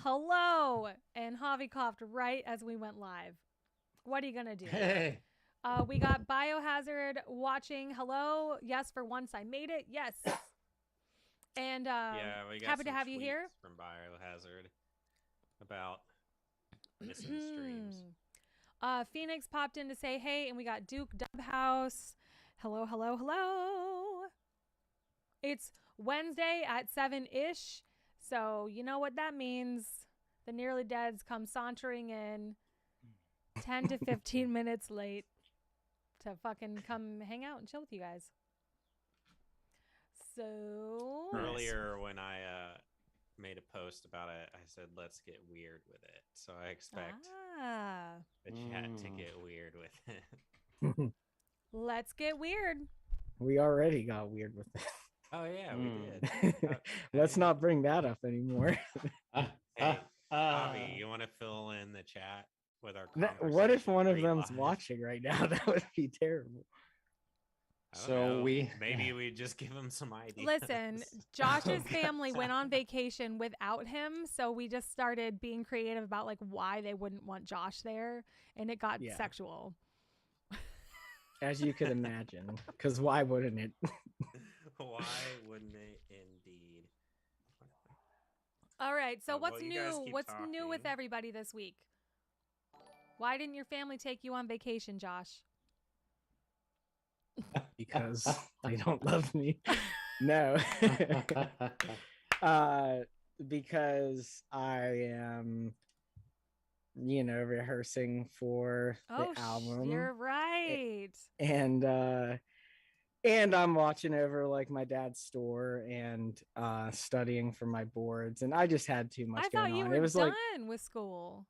Hello, and Javi coughed right as we went live. What are you gonna do? Hey. We got Biohazard watching. Hello, yes, for once I made it. Yes, and Yeah, we got happy to some have you here. tweets from Biohazard about missing streams. Phoenix popped in to say hey, and we got Duke Dubhouse. Hello, hello, hello. It's Wednesday at 7 ish, so you know what that means. The Nearly Deads come sauntering in 10 to 15 minutes late to fucking come hang out and chill with you guys. So, Nice. Earlier, when I made a post about it, I said, let's get weird with it. So I expect the chat to get weird with it. Let's get weird. We already got weird with it. Oh, yeah, we did. Let's not bring that up anymore. Hey, Javi, you want to fill in the chat with our conversation? What if one of them's watching right now? That would be terrible. So maybe we just give him some ideas. Listen, Josh's family went on vacation without him, so we just started being creative about like why they wouldn't want Josh there, and it got sexual. As you could imagine, because why wouldn't it? Why wouldn't it indeed? All right, so what's new? What's new with everybody this week? Why didn't your family take you on vacation, Josh? Because they don't love me. No. Because I am, rehearsing for the album. You're right. And I'm watching over like my dad's store and studying for my boards, and I just had too much going on. I thought you were done with school.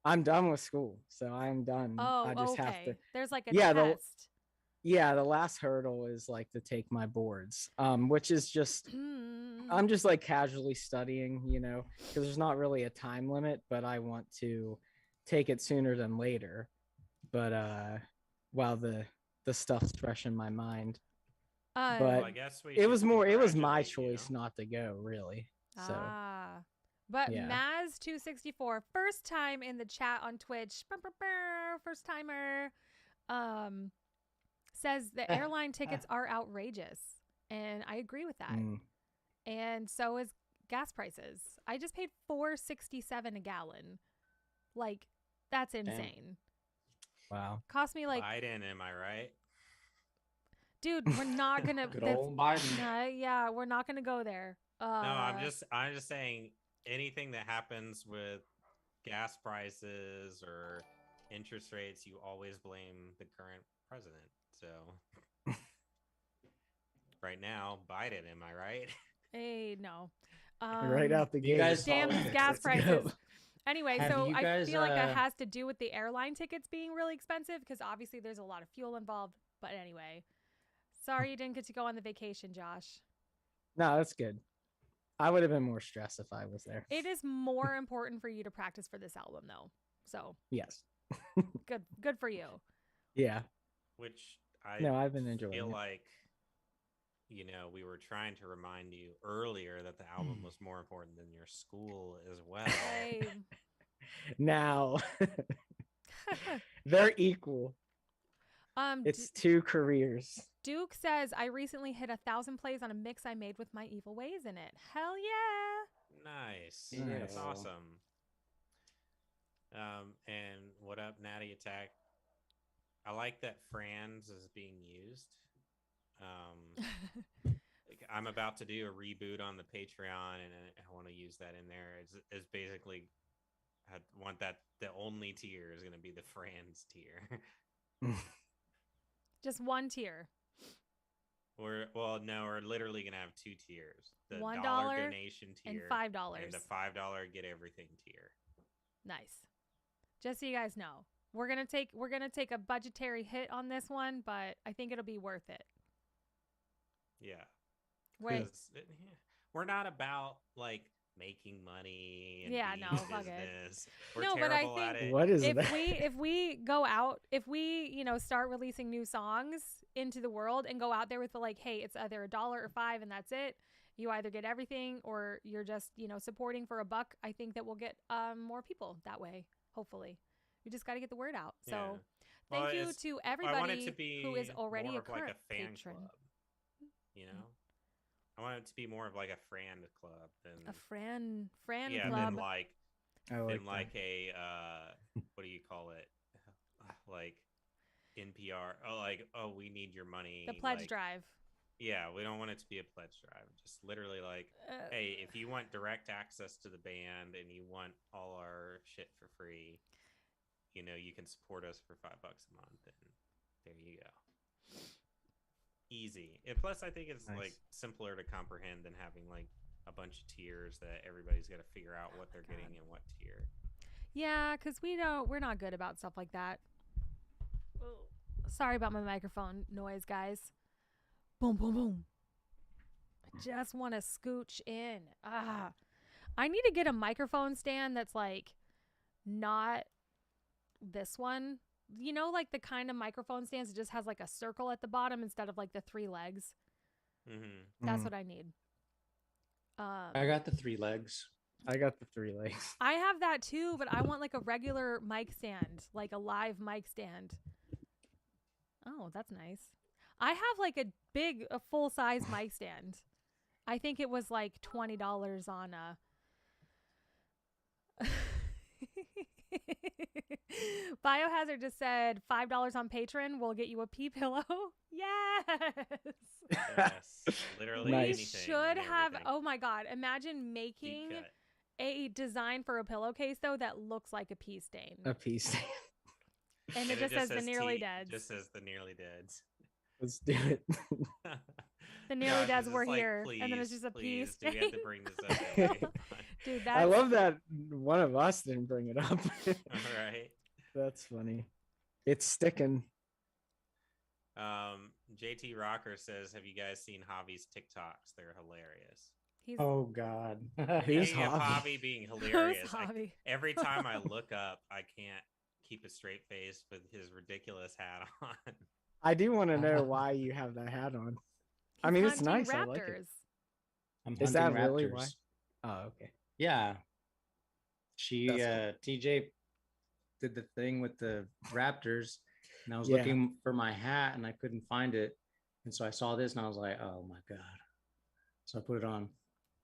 I'm done with school, so I'm done. Oh, I just have to. There's like a test. The last hurdle is like to take my boards, which is just I'm just like casually studying, because there's not really a time limit, but I want to take it sooner than later. But while the stuff's fresh in my mind. But I guess it was my choice not to go, really. So but Maz264, first time in the chat on Twitch, first timer, says the airline tickets are outrageous, and I agree with that. And so is gas prices. I just paid $4.67 a gallon. Like, that's insane. Wow. Cost me like Biden, am I right? Dude, we're not gonna. Good old Biden. Yeah, we're not gonna go there. No, I'm just saying anything that happens with gas prices or interest rates, you always blame the current president. So right now, Biden, am I right? Hey, no. Right out the gate. Damn these gas prices. Anyway, so I feel like that has to do with the airline tickets being really expensive because obviously there's a lot of fuel involved. But anyway, sorry you didn't get to go on the vacation, Josh. No, that's good. I would have been more stressed if I was there. It is more important for you to practice for this album, though. So yes, good for you. Yeah. Which I've been enjoying. Feel like we were trying to remind you earlier that the album was more important than your school as well. Now they're equal. It's two careers. Duke says, I recently hit 1,000 plays on a mix I made with My Evil Ways in it. Hell yeah. Nice. That's awesome. And what up, Natty Attack? I like that Franz is being used. I'm about to do a reboot on the Patreon, and I want to use that in there. It's basically, I want that the only tier is going to be the Franz tier. Just one tier. We're literally going to have two tiers. The $1 donation tier and $5. And the $5 get everything tier. Nice. Just so you guys know. We're gonna take a budgetary hit on this one, but I think it'll be worth it. Yeah. Wait. We're not about like making money and fuck it. We're but I think at it. What is if we go out, if we start releasing new songs into the world and go out there with the like, hey, it's either $1 or $5 and that's it. You either get everything or you're just, supporting for $1. I think that we'll get more people that way, hopefully. We just got to get the word out. Yeah. So Well, thank you it's- to I want it everybody to be who is already more a of like current a fan patron. club. You know, I want it to be more of like a friend club than A friend yeah, club. than like I like than like a what do you call it? Like NPR. Oh, we need your money. The pledge like, drive. Yeah, we don't want it to be a pledge drive. Just literally like, hey, if you want direct access to the band and you want all our shit for free, you can support us for $5 a month, and there you go. Easy. And plus, I think it's Nice. like simpler to comprehend than having like a bunch of tiers that everybody's got to figure out what they're getting in what tier. Yeah, because we're not good about stuff like that. Sorry about my microphone noise, guys. Boom, boom, boom. I just want to scooch in. I need to get a microphone stand that's like not this one. Like the kind of microphone stands that just has like a circle at the bottom instead of like the 3 legs. Mm-hmm. That's what I need. I got the 3 legs. I got the 3 legs. I have that too, but I want like a regular mic stand, like a live mic stand. Oh, that's nice. I have like a full-size mic stand. I think it was like $20 on Biohazard just said $5 on Patreon will get you a pee pillow. Yes. Yes. Literally Nice. We anything. should and have. everything. Oh my God! Imagine Deep making cut. a design for a pillowcase though that looks like a pee stain, A piece. and it just says the Nearly Deads. Just says the Nearly Deads. Let's do it. The Nearly Josh Deads is were just like, here, and then it's "Please, just a pee please, do stain. we have to bring this up? every time?" Dude, that's I love that one of us didn't bring it up. All right. That's funny. It's sticking. JT Rocker says, "Have you guys seen Javi's TikToks? They're hilarious." He's Oh God. Who's Speaking of Javi? Javi being who's hilarious, Javi? every time I look up, I can't keep a straight face with his ridiculous hat on. I do want to know why you have that hat on. I He's mean, it's hunting nice. I like it. raptors. I'm Is that hunting really raptors. why? Oh, okay. Yeah. She That's TJ did the thing with the raptors, and I was Yeah. looking for my hat and I couldn't find it. And so I saw this and I was like, oh my God. So I put it on.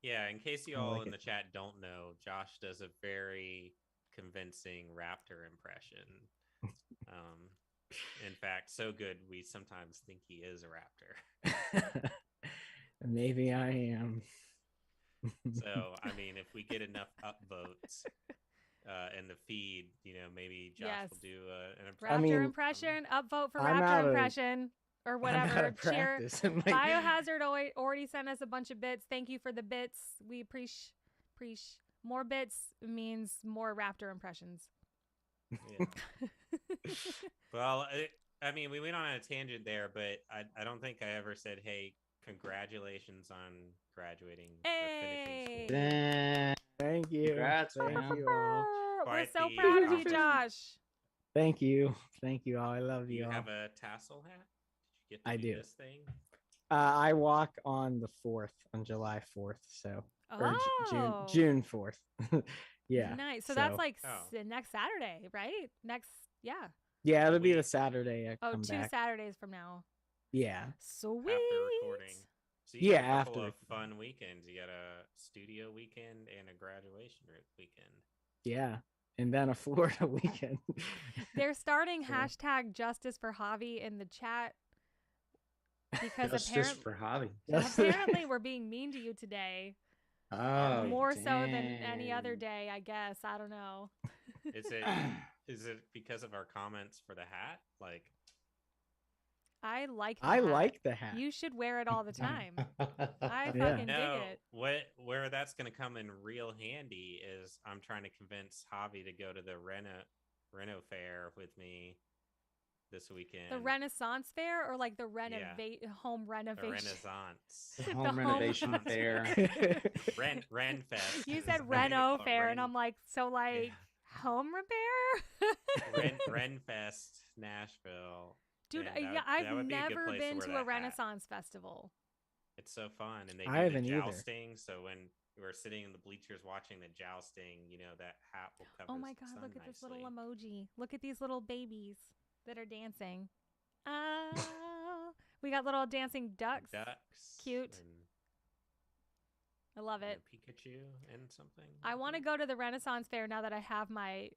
Yeah, in case you I all like in it. the chat don't know, Josh does a very convincing raptor impression. In fact, so good we sometimes think he is a raptor. Maybe I am. So, I mean, if we get enough upvotes in the feed, maybe Josh Yes. will do an Raptor mean, impression. Upvote for I'm raptor out of- impression or I'm out whatever. of Cheer. practice. I'm like- Biohazard already sent us a bunch of bits. Thank you for the bits. We appreciate. More bits means more raptor impressions. Yeah. Well, I mean, we went on a tangent there, but I don't think I ever said, hey, congratulations on graduating or finishing Hey. school. Then Thank you. Congrats, Thank man. you all. We're Quite so the proud of you, accomplishment. Josh. Thank you. Thank you all. I love Do you you all. have a tassel hat? Did you get to I do do. this thing? I walk on the 4th, on July 4th. So, or Oh, June 4th. Yeah. nice. So that's like Oh. Next Saturday, right? Yeah. Yeah, it'll be week. the Saturday I Oh, come 2 back. Saturdays from now. Yeah. Sweet. After recording. So you Yeah, got a couple after of fun weekends. You got a studio weekend and a graduation weekend. Yeah. And then a Florida weekend. They're starting So- hashtag justice for Javi in the chat because justice for hobby. apparently we're being mean to you today. Oh, More so than any other dang. day, I guess. I don't know. Is it because of our comments for the hat? Like, I like the I hat. like the hat. You should wear it all the time. I Yeah. fucking no, dig it. where that's gonna come in real handy is I'm trying to convince Javi to go to the Reno Fair with me this weekend. The Renaissance Fair or like the home The renovation? Renaissance. The The home home renovation renovation. fair. Ren Fest. You is said the name Reno of it. Fair, and Ren- I'm like, so like home repair? Ren Fest, Nashville. Dude, And yeah, that I've would be a good never place been wear to that a hat. Renaissance festival. It's so fun, and they I do the haven't either. jousting. So when we're sitting in the bleachers watching the jousting, that hat will cover Oh my the God, sun look at this little nicely. emoji. Look at these little babies that are dancing. Oh, we got little dancing ducks. Ducks. Cute. I love And it. a Pikachu and something. I want to think. go to the Renaissance Fair now that I have my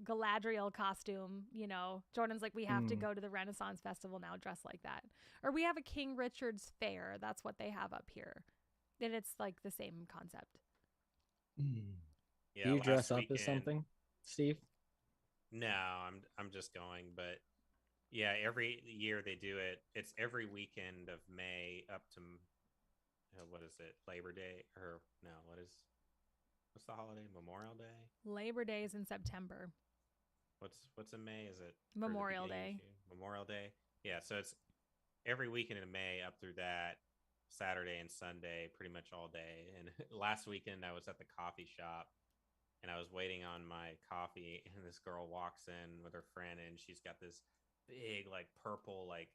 Galadriel costume. Jordan's like, we have to Mm. go to the Renaissance Festival now dressed like that. Or we have a King Richard's Fair. That's what they have up here. And it's like the same concept. Yeah, Do you last dress up weekend, as something, Steve? No, I'm just going, but yeah, every year they do it. It's every weekend of May up to what is it? Labor Day or no? What's the holiday? Memorial Day? Labor Day is in September. What's in May? Is it for the Memorial beginning of Day. June? Memorial Day. Yeah, so it's every weekend in May up through that Saturday and Sunday, pretty much all day. And last weekend I was at the coffee shop and I was waiting on my coffee, and this girl walks in with her friend, and she's got this big, like purple, like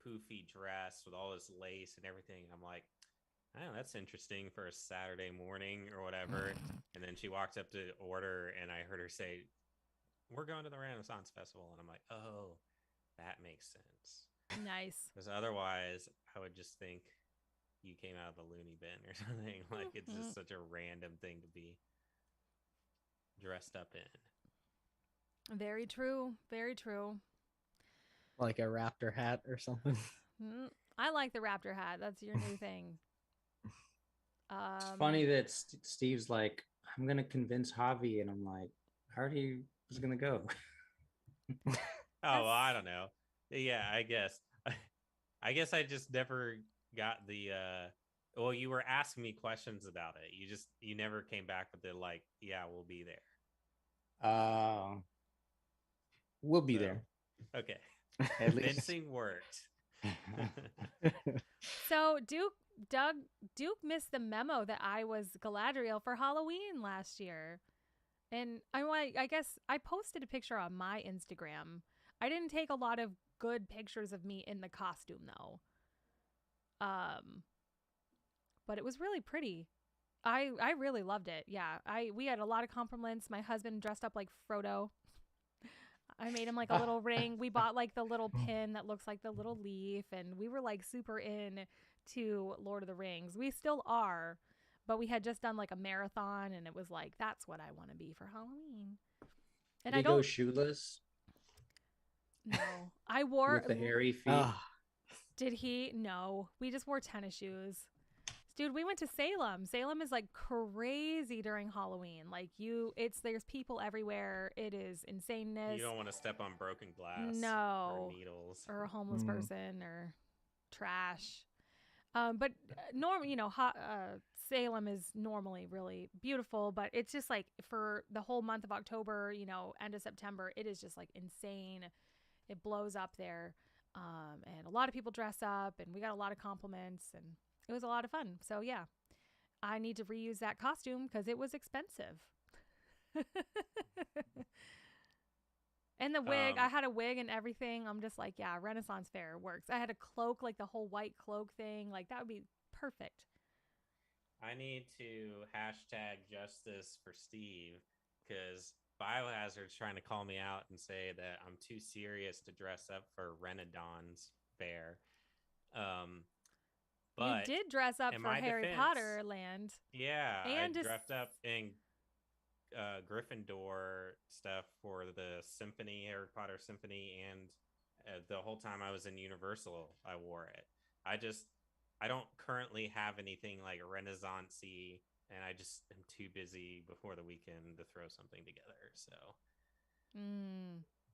poofy dress with all this lace and everything. I'm like, oh, that's interesting for a Saturday morning or whatever. And then she walked up to order, and I heard her say, "We're going to the Renaissance Festival," and I'm like, oh, that makes sense. Nice. Because otherwise, I would just think you came out of the loony bin or something. Like it's just such a random thing to be dressed up in. Very true. Very true. Like a raptor hat or something? I like the raptor hat. That's your new thing. It's funny that Steve's like, I'm gonna convince Javi, and I'm like, I already was gonna go. Oh, well, I don't know. Yeah, I guess. I guess I just never got the well, you were asking me questions about it. You never came back with the like, yeah, we'll be there. We'll be there. Okay. At least. Convincing worked. So Duke missed the memo that I was Galadriel for Halloween last year. And I guess I posted a picture on my Instagram. I didn't take a lot of good pictures of me in the costume though. But it was really pretty. I really loved it. Yeah. We had a lot of compliments. My husband dressed up like Frodo. I made him like a little ring. We bought like the little pin that looks like the little leaf, and we were like super in to Lord of the Rings. We still are, but we had just done like a marathon, and it was like, that's what I want to be for Halloween. And Did he go shoeless? No, I wore with the hairy feet. Did he? No, we just wore tennis shoes. Dude, we went to Salem. Salem is like crazy during Halloween. Like there's people everywhere. It is insaneness. You don't want to step on broken glass. No. Or needles. Or a homeless person or trash. But Salem is normally really beautiful, but it's just like for the whole month of October, end of September, it is just like insane. It blows up there. And a lot of people dress up, and we got a lot of compliments, and it was a lot of fun. So yeah, I need to reuse that costume because it was expensive. And the wig, I had a wig and everything. I'm just like, yeah, Renaissance Fair works. I had a cloak, like the whole white cloak thing. Like that would be perfect. I need to hashtag justice for Steve because Biohazard's trying to call me out and say that I'm too serious to dress up for Renaissance Fair. But you did dress up for Harry Potter Land. Yeah, I dressed up in Gryffindor stuff for the symphony, Harry Potter Symphony, and the whole time I was in Universal, I wore it. I don't currently have anything like Renaissance-y, and I just am too busy before the weekend to throw something together. So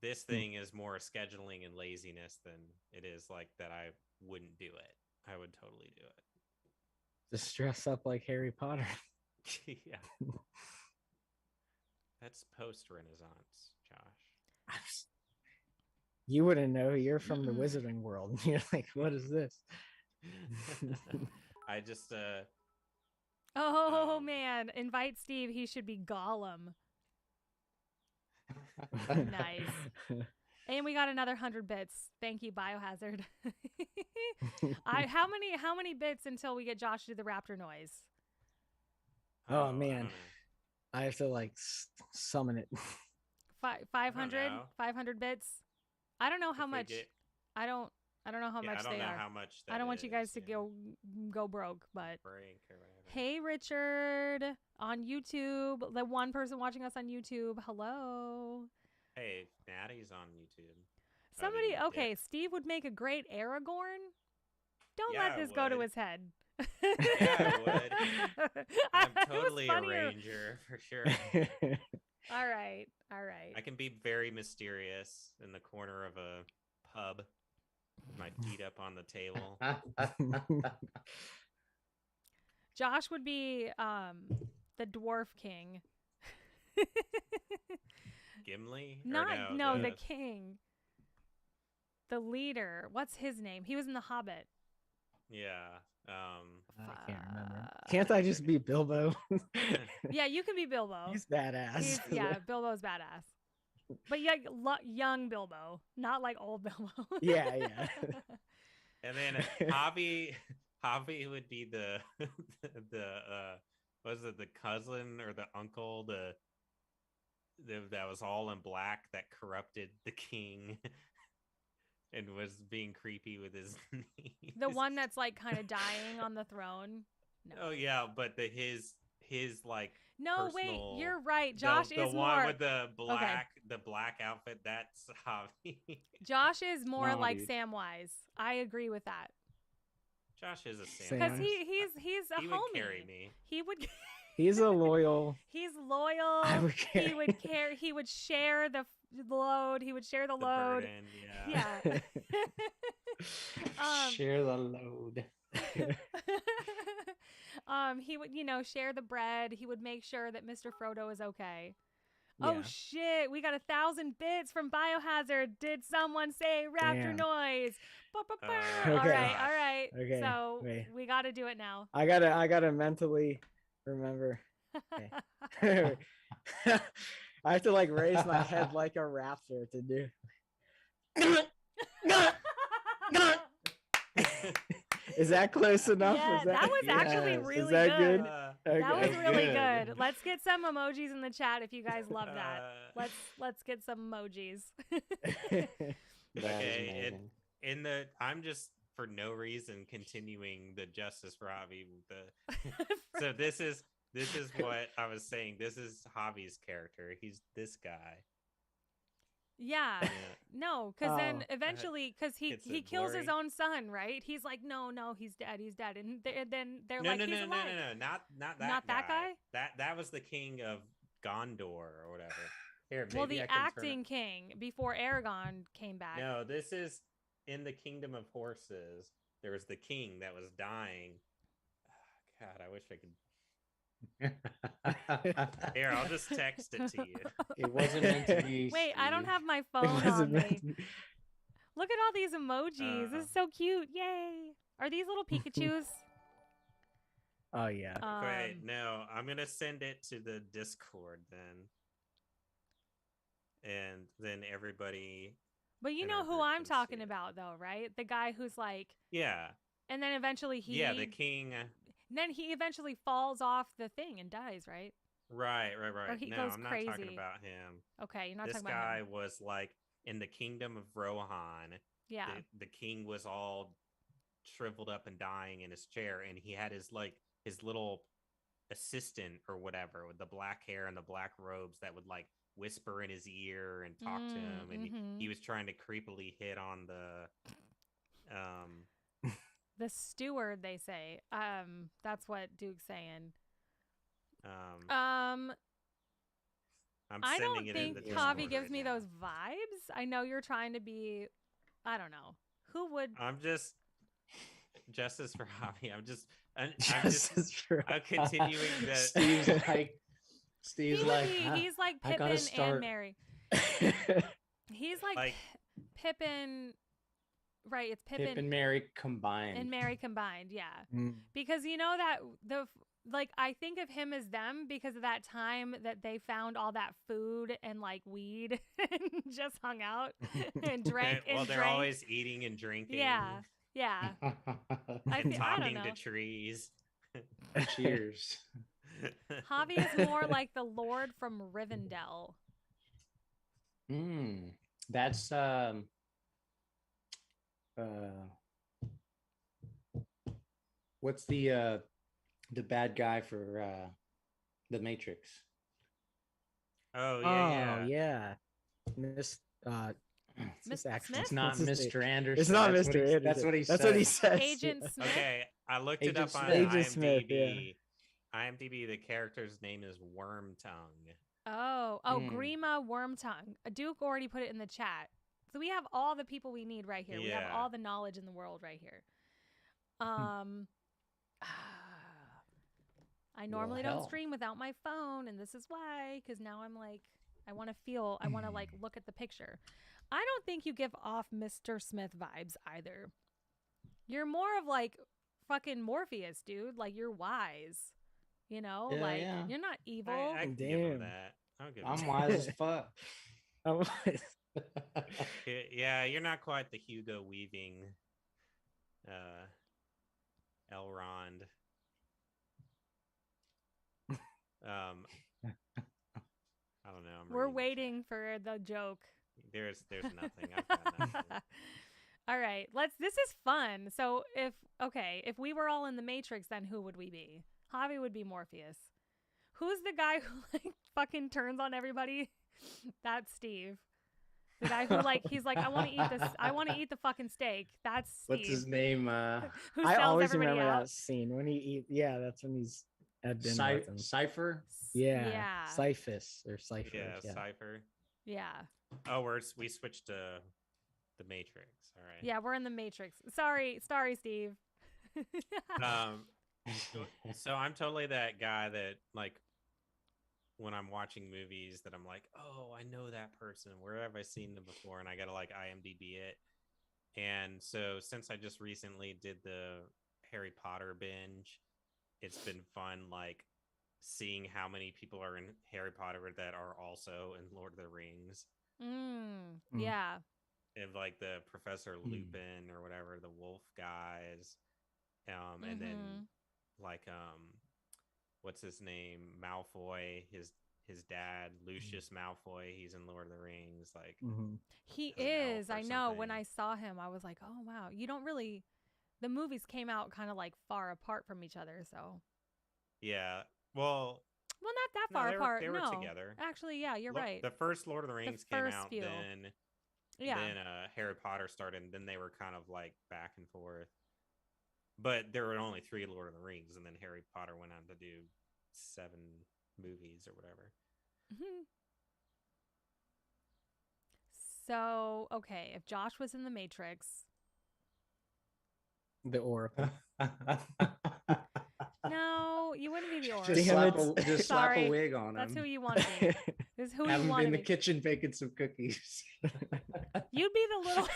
this thing is more scheduling and laziness than it is like that I wouldn't do it. I would totally do it. Just dress up like Harry Potter. Yeah. That's post-Renaissance, Josh. You wouldn't know. You're from the wizarding world. You're like, what is this? I just man, invite Steve. He should be Gollum. Nice. And we got another 100 bits. Thank you, Biohazard. How many bits until we get Josh to do the raptor noise? Oh, I man. don't know. I have to like summon it. 500? know. 500 bits? I don't know how If we much. get- I don't know how yeah, much I don't they know are. how much. I don't want you guys to go go broke, but break or whatever. hey, Richard on YouTube, the one person watching us on YouTube. Hello. Hey, Natty's on YouTube. Somebody, you okay, dick. Steve would make a great Aragorn. Don't Yeah, let I this go to would. his head. Yeah, I would. I'm It was totally a funnier. ranger for sure. All right, all right. I can be very mysterious in the corner of a pub with my feet up on the table. Josh would be the dwarf king. Gimli? Or Not no, the king. The leader. What's his name? He was in The Hobbit. Yeah. I can't remember. Can't I just be Bilbo? Yeah, you can be Bilbo. He's badass. Bilbo's badass. But yeah, young Bilbo, not like old Bilbo. Yeah, yeah. And then Javi would be the was it the cousin or the uncle that was all in black that corrupted the king and was being creepy with his knees. The one that's like kind of dying on the throne. No. Oh yeah, but his like No, wait, personal- you're right. Josh the is one more. with the black outfit. That's Javi. Josh is more No, like dude. Samwise. I agree with that Josh is a Sam. because Sam. he's a He homie. would carry me. He would. He's a loyal. He's loyal. I would He carry. would care. He would share the load. He would share the The load. burden, yeah. Yeah. Share the load. He would, share the bread. He would make sure that Mr. Frodo is okay. Yeah. Oh shit, we got 1,000 bits from Biohazard. Did someone say raptor Damn. noise? Ba, ba, ba. Okay. All right. Okay, So wait. we got to do it now. I gotta mentally remember. Okay. I have to like raise my head like a raptor to do. Is that close enough? Yeah, that was actually Yes. really Is that good. good? That was Okay. really Good. good. Let's get some emojis in the chat if you guys love that. Let's get some emojis. That is Okay, amazing. I'm just for no reason continuing the Justice for Javi. So this is what I was saying. This is Javi's character. He's this guy. Yeah. Yeah. No, because then Oh. eventually, because he It's a kills his glory. own son, right? He's like, no, he's dead, and then they're No, like, no, he's no, alive. no, not that Not that guy? That was the king of Gondor or whatever. Here, Well, maybe the I can turn acting king before Aragon came back. No, this is in the Kingdom of Horses. There was the king that was dying. God, I wish I could. Here, I'll just text it to you. It wasn't meant to be. Wait, I don't Steve. have my It phone wasn't on meant me. to be- Look at all these emojis. This is so cute. Yay! Are these little Pikachu's? Oh yeah. Wait, no, I'm gonna send it to the Discord then, and then everybody. But you in know our who group I'm can see talking it. about, though, right? The guy who's like, Yeah, and then eventually yeah, the king. then he eventually falls off the thing and dies, right? Right. Or he No, goes I'm not talking crazy. about him. Okay, you're not This talking about guy him. was like in the Kingdom of Rohan. Yeah. The king was all shriveled up and dying in his chair, and he had his little assistant or whatever with the black hair and the black robes that would like whisper in his ear and talk to him, and mhm. he was trying to creepily hit on the The steward, they say. That's what Duke's saying. I'm I sending don't it think in the Javi Discord gives right me now. those vibes. I know you're trying to be, I don't know. Who would? I'm just Justice for Javi. I'm just I'm continuing the Steve's like, He would like, be, "Huh, he's like I gotta Pippin and start." Mary. He's like, Like- Pippin. Right, it's Pip and Mary combined. and Mary combined, yeah. Mm. Because you know that like I think of him as them because of that time that they found all that food and like weed and just hung out and drank Well, and they're drank. always eating and drinking. Yeah. Yeah. And I don't talking know. to trees. Cheers. Javi is more like the Lord from Rivendell. That's what's the bad guy for the Matrix? Oh Oh yeah. yeah. Miss Mr. actually Smith? It's not what's his name? Mr. Anderson. It's not That's Mr. what he- Anderson. That's what he That's said. what he says. Agent yeah. Smith. Okay, I looked Agent it up on Smith. Agent IMDb. Smith, yeah. IMDb, the character's name is Wormtongue. Oh, Hmm. Grima Wormtongue. Duke already put it in the chat. So we have all the people we need right here. We have Yeah. all the knowledge in the world right here. I normally don't hell. stream without my phone, and this is why, because now I'm like, I want to like look at the picture. I don't think you give off Mr. Smith vibes either. You're more of like fucking Morpheus, dude. Like you're wise. You know, Yeah, like yeah. you're not evil. I can give him Damn. that. I'll give him I'm that. wise as fuck. Oh, Yeah, you're not quite the Hugo Weaving Elrond. I don't know. We're reading the chat. waiting for the joke. There's nothing. I've got nothing. All right, this is fun. So if we were all in the Matrix, then who would we be? Javi would be Morpheus. Who's the guy who like fucking turns on everybody? That's Steve. The guy who like he's like, I want to eat this. I want to eat the fucking steak. That's Steve. What's his name? Who I sells always everybody remember out. that scene when he eat. Yeah, that's when he's at dinner with him. Cipher. Yeah, Yeah. Cyphus or Cypher. Yeah, Cipher. Yeah. Oh, we switched to the Matrix. All right. Yeah, we're in the Matrix. Sorry, Steve. So I'm totally that guy that like when I'm watching movies that I'm like, oh, I know that person. Where have I seen them before? And I gotta like IMDb it. And so since I just recently did the Harry Potter binge, it's been fun like seeing how many people are in Harry Potter that are also in Lord of the Rings. Yeah. Of like the Professor Lupin or whatever, the wolf guys. And then like what's his name? Malfoy, his dad, Lucius Malfoy, he's in Lord of the Rings. Like He as an elf is. or I know. When something. I saw him, I was like, oh wow. You don't really the movies came out kind of like far apart from each other, so yeah. Well, not that no, far they were- apart. they were no. together. Actually, yeah, you're right. The first Lord of the Rings came first out, few. then Harry Potter started, and then they were kind of like back and forth. But there were only 3 Lord of the Rings, and then Harry Potter went on to do 7 movies or whatever. So, okay, if Josh was in the Matrix, The Oracle. no, you wouldn't be the Oracle. Just Damn slap, it. just slap Sorry. a wig on him. That's who you want to be. This is who Have you him want in to the be. kitchen baking some cookies. You'd be the little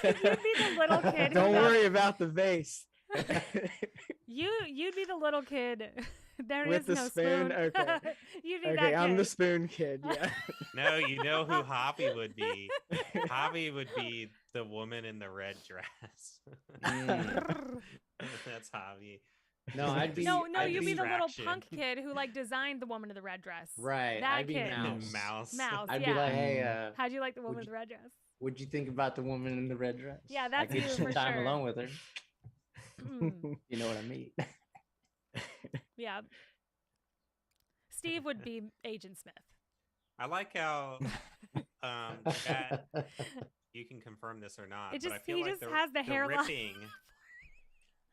kid. who Don't got- worry about the vase. You'd be the little kid. There With is the no spoon? spoon. Okay. You'd be Okay, that I'm kid. the spoon kid. Yeah. No, you know who Javi would be? Javi would be the woman in the red dress. That's Javi. No, I'd be. No, I'd you'd be the little distraction. punk kid who like designed the woman in the red dress. Right, That I'd be kid. Mouse. Mouse. I'd yeah. be like, hey, How'd you like the woman would in the red dress? what'd you think about the woman in the red dress? Yeah, I that's get you some for time sure. alone with her. Mm, You know what I mean? yeah. Steve would be Agent Smith. I like how that you can confirm this or not. It but I just- feel he like just the, has the hairline. ripping.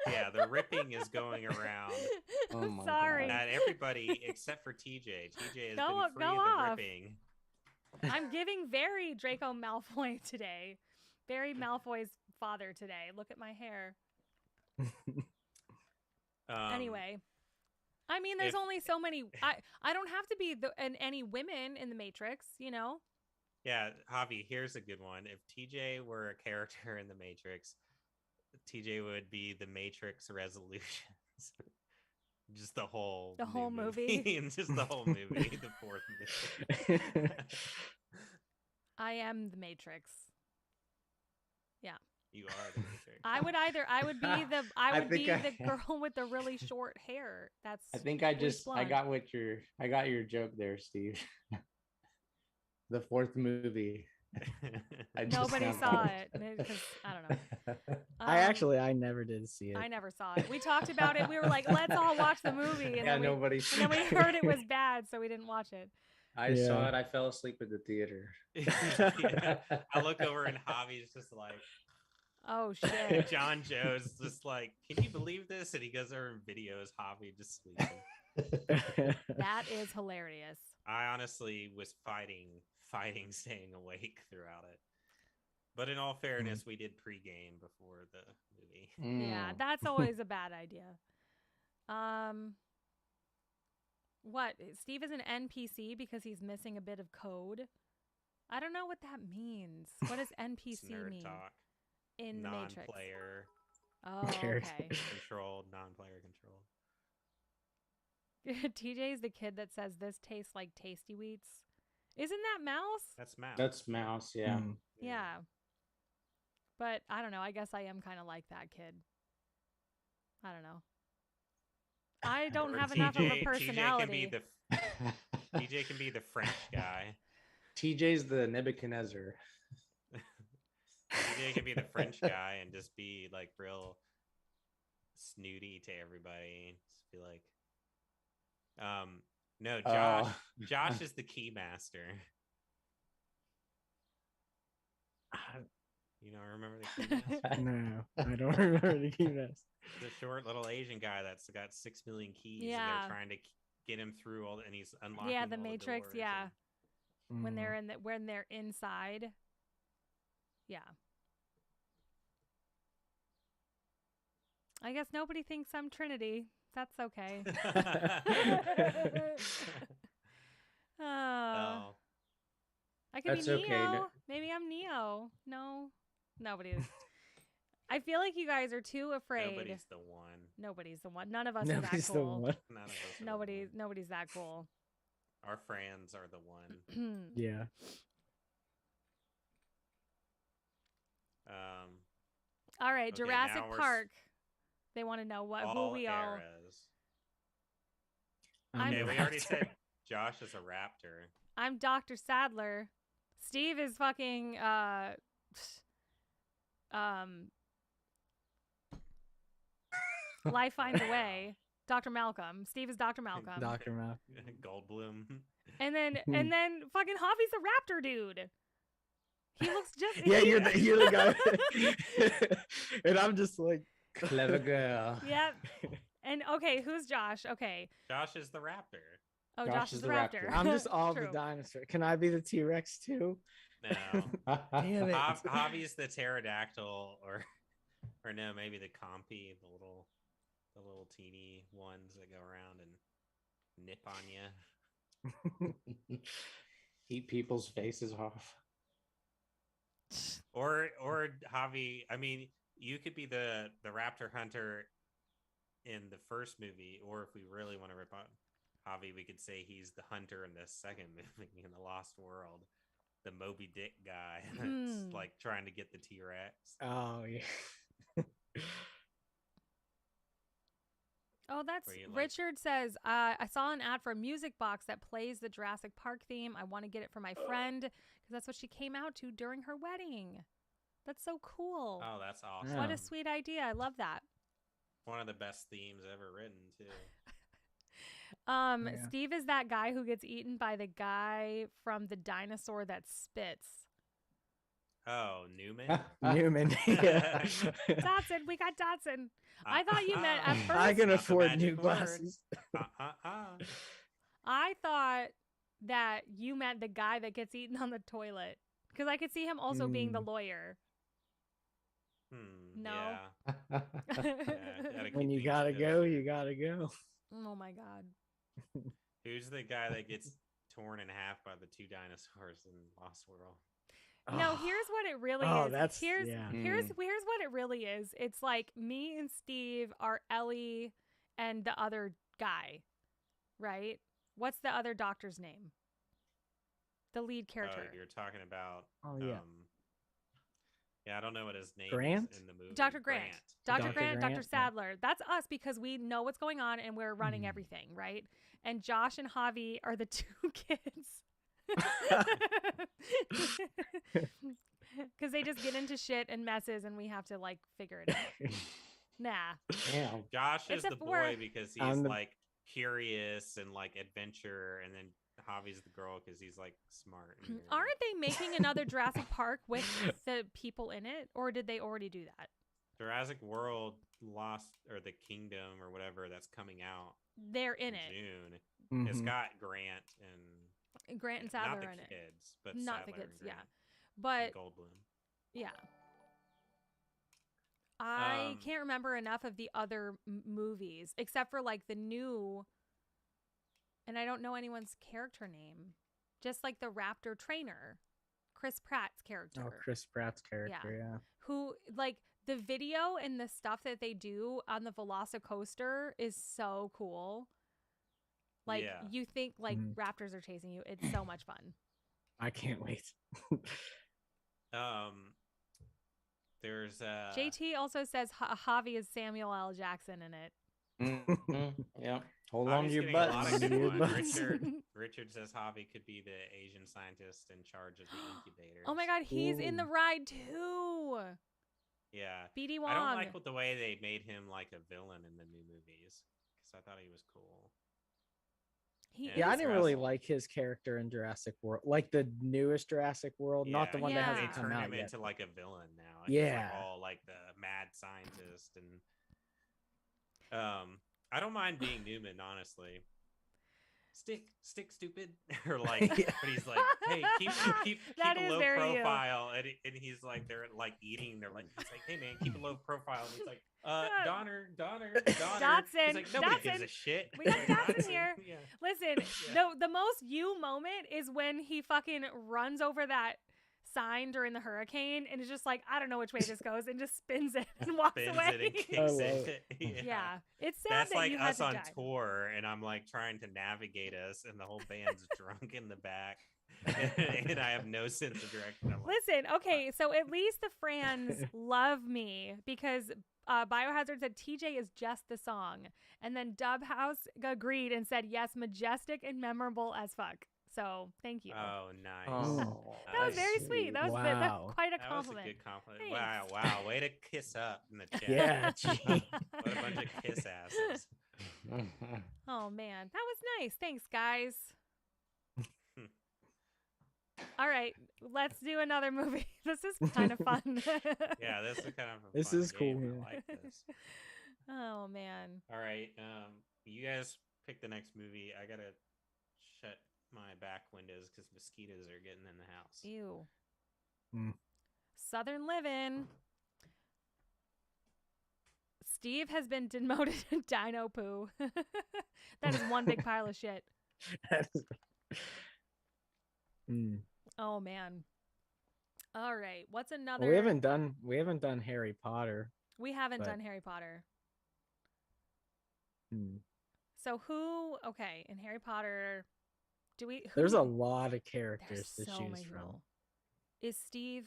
Yeah, the ripping is going around. Oh my Sorry. God. That everybody except for TJ. TJ has Go been free go of the off. ripping. I'm giving very Draco Malfoy today. Very Malfoy's father today. Look at my hair. Anyway. I mean, there's if- only so many. I don't have to be any women in the Matrix, you know? Yeah, Javi, here's a good one. If TJ were a character in the Matrix, TJ would be the Matrix Resolutions. Just the whole whole new movie. and just the whole movie, the fourth movie. I am the Matrix. You are the Matrix. I would be the I I would think be I- the girl with the really short hair. That's I think I bleach just blonde. I got your joke there, Steve. The fourth movie. I just Nobody found saw out. it because I don't know. I never did see it. I never saw it. We talked about it. We were like, let's all watch the movie, and Yeah, then we nobody. and then we heard it was bad, so we didn't watch it. I saw Yeah. it. I fell asleep at the theater. Yeah. I look over and Javi's just like, Oh shit. John Joe's just like, can you believe this? And he goes over and videos Javi just sleeping. That is hilarious. I honestly was fighting staying awake throughout it. But in all fairness, we did pregame before the movie. Yeah, Mm. that's always a bad idea. What? Steve is an NPC because he's missing a bit of code? I don't know what that means. What does It's NPC nerd mean talk. in the Matrix? Non-player Oh, Character. okay. controlled, non-player controlled. TJ's the kid that says this tastes like Tasty Wheats. Isn't that Mouse? That's Mouse. That's Mouse. Yeah. Mm. Yeah. But I don't know. I guess I am kind of like that kid. I don't know. I don't Or have enough of a TJ personality. TJ can be the French guy. TJ's the Nebuchadnezzar. TJ can be the French guy and just be like real snooty to everybody. Just be like, no, Josh. Oh. Josh is the key master. You don't remember the key master? No, I don't remember the key master. The short little Asian guy that's got 6 million keys, and Yeah. they're trying to get him through all, and he's unlocking. Yeah, the all Matrix. doors Yeah, and- when they're when they're inside. Yeah. I guess nobody thinks I'm Trinity. That's okay. Oh, I could That's be okay. Neo. No- Maybe I'm Neo. No, nobody is. I feel like you guys are too afraid. nobody's the one. Nobody's the one. None of us are Nobody's that the cool. one. None of us. are the Nobody's that cool. one. Our friends are the one. Yeah. All right, Okay, Jurassic now we're Park. They want to know who all we all. eras. I'm- Okay, we already Raptor. said Josh is a raptor. I'm Dr. Sadler. Steve is fucking Life Finds a Way. Dr. Malcolm. Steve is Dr. Malcolm. Dr. Mouth. Goldblum. And then fucking Javi's a raptor dude. He looks just Yeah, you're the guy. And I'm just like, Clever girl. Yep. And okay, who's Josh? Okay. Josh is the raptor. Oh, Josh Josh is is the the raptor. raptor. I'm just all the True. dinosaur. Can I be the T-Rex too? No. Damn it. Javi's the pterodactyl, or no, maybe the compy, the little teeny ones that go around and nip on you. Eat people's faces off. Or Javi, I mean, you could be the raptor hunter in the first movie, or if we really want to rip on Javi, we could say he's the hunter in the second movie in the Lost World, the Moby Dick guy that's like trying to get the T-Rex. Oh yeah. Oh, that's Where you like- Richard says, I saw an ad for a music box that plays the Jurassic Park theme. I want to get it for my friend because that's what she came out to during her wedding. That's so cool. Oh, that's awesome. What Yeah. a sweet idea. I love that. One of the best themes ever written, too. Yeah. Steve is that guy who gets eaten by the guy from the dinosaur that spits. Oh, Newman? Newman. Yeah. Dotson, we got Dotson. I thought you meant at first. I can Not the afford magic new word. glasses. I thought that you meant the guy that gets eaten on the toilet because I could see him also being the lawyer. No. Yeah. Gotta When keep you things gotta together. go, you gotta go. Oh my god. Who's the guy that gets torn in half by the two dinosaurs in Lost World? No, Oh. here's what it really Oh, is. that's- here's yeah. here's what it really is. It's like me and Steve are Ellie and the other guy, right? What's the other doctor's name? The lead character. You're talking about. Oh, yeah. Yeah, I don't know what his name Grant? is in the movie. Dr. Grant. Dr. Dr. Grant, Dr. Grant, yeah. Sadler. That's us because we know what's going on and we're running everything, right? And Josh and Javi are the two kids. Because they just get into shit and messes and we have to like figure it out. Nah. Damn. Josh is Except the for- boy because he's like curious and like adventure, and then Javi's the girl because he's like smart. And nerdy. Aren't they making another Jurassic Park with the people in it? Or did they already do that? Jurassic World Lost or the Kingdom or whatever that's coming out They're in it. June. It's Mhm. got Grant and Grant and not Sadler the in it. kids, but Not the Sadler kids, and yeah. Grant But and Goldblum. yeah. I Um, can't remember enough of the other movies except for like the new, and I don't know anyone's character name. Just like the Raptor trainer, Chris Pratt's character. Oh, Chris Pratt's character, yeah. Who, like, the video and the stuff that they do on the Velocicoaster is so cool. Like, Yeah. you think like Mhm. raptors are chasing you. It's so much fun. I can't wait. There's JT also says Javi is Samuel L. Jackson in it. Yeah. Hold on to Javi's your getting a lot of butts. good Your ones. butts. Richard says Javi could be the Asian scientist in charge of the incubator. Oh my god, he's in the Ooh. ride too. Yeah. BD Wong. I don't like the way they made him like a villain in the new movies because I thought he was cool. He Yeah, Yeah, I is didn't really cool. like his character in Jurassic World, like the newest Jurassic World, not the one that Yeah. They hasn't come turned out him yet. into like a villain now. He's, like, Yeah. all like the mad scientist and I don't mind being Newman, honestly. Stick, stupid, or like, Yeah. but he's like, hey, keep That a is low very you. profile, and he's like, they're like eating, they're like, he's like, hey man, keep a low profile, and he's like, Donner. Dotson, He's like, nobody gives Dotson. a shit. We got Like, Dotson here. Yeah. Listen, Yeah. the most you moment is when he fucking runs over that sign during the hurricane and is just like, I don't know which way this goes, and just spins it and walks Spins away. it and I kicks love it. Yeah. It's sad That's that like you had us to on die. tour, and I'm like trying to navigate us, and the whole band's drunk in the back, and I have no sense of direction. I'm like, Listen, okay, so at least the Frans love me because Biohazard said TJ is just the song. And then Dubhouse agreed and said, yes, majestic and memorable as fuck. So thank you. oh, nice. Oh, that was very nice. sweet. That was Wow. quite a That was a compliment. good compliment. Thanks. Wow. Way to kiss up in the chat. Yeah, gee. What a bunch of kiss asses. Oh man, that was nice. Thanks, guys. All right, let's do another movie. This is kind of fun. Yeah, this is kind of a This fun is cool, game. yeah. I like this. Oh man. All right. You guys pick the next movie. I gotta shut my back windows because mosquitoes are getting in the house. Ew. Mm. Southern Living. Steve has been demoted to Dino Poo. That is one big pile of shit. Mm. Oh man. All right. What's another? Well, we haven't done Harry Potter. We haven't but- done Harry Potter. Hmm. So who? Okay, in Harry Potter, do we? Who There's do a we- lot of characters There's to so choose many from. people. Is Steve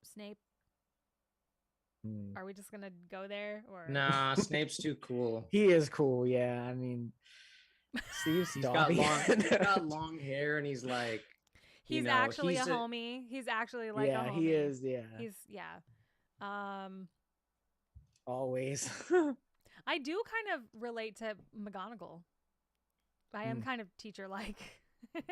Snape? Hmm. Are we just gonna go there or? Nah, Snape's too cool. He is cool, yeah. I mean, Steve's He's got Dobby. long hair, and he's like, He's you know, actually he's a homie. He's actually like a yeah, homie. he is. Yeah, He's yeah. always. I do kind of relate to McGonagall. I am Mm. kind of teacher like. Oh,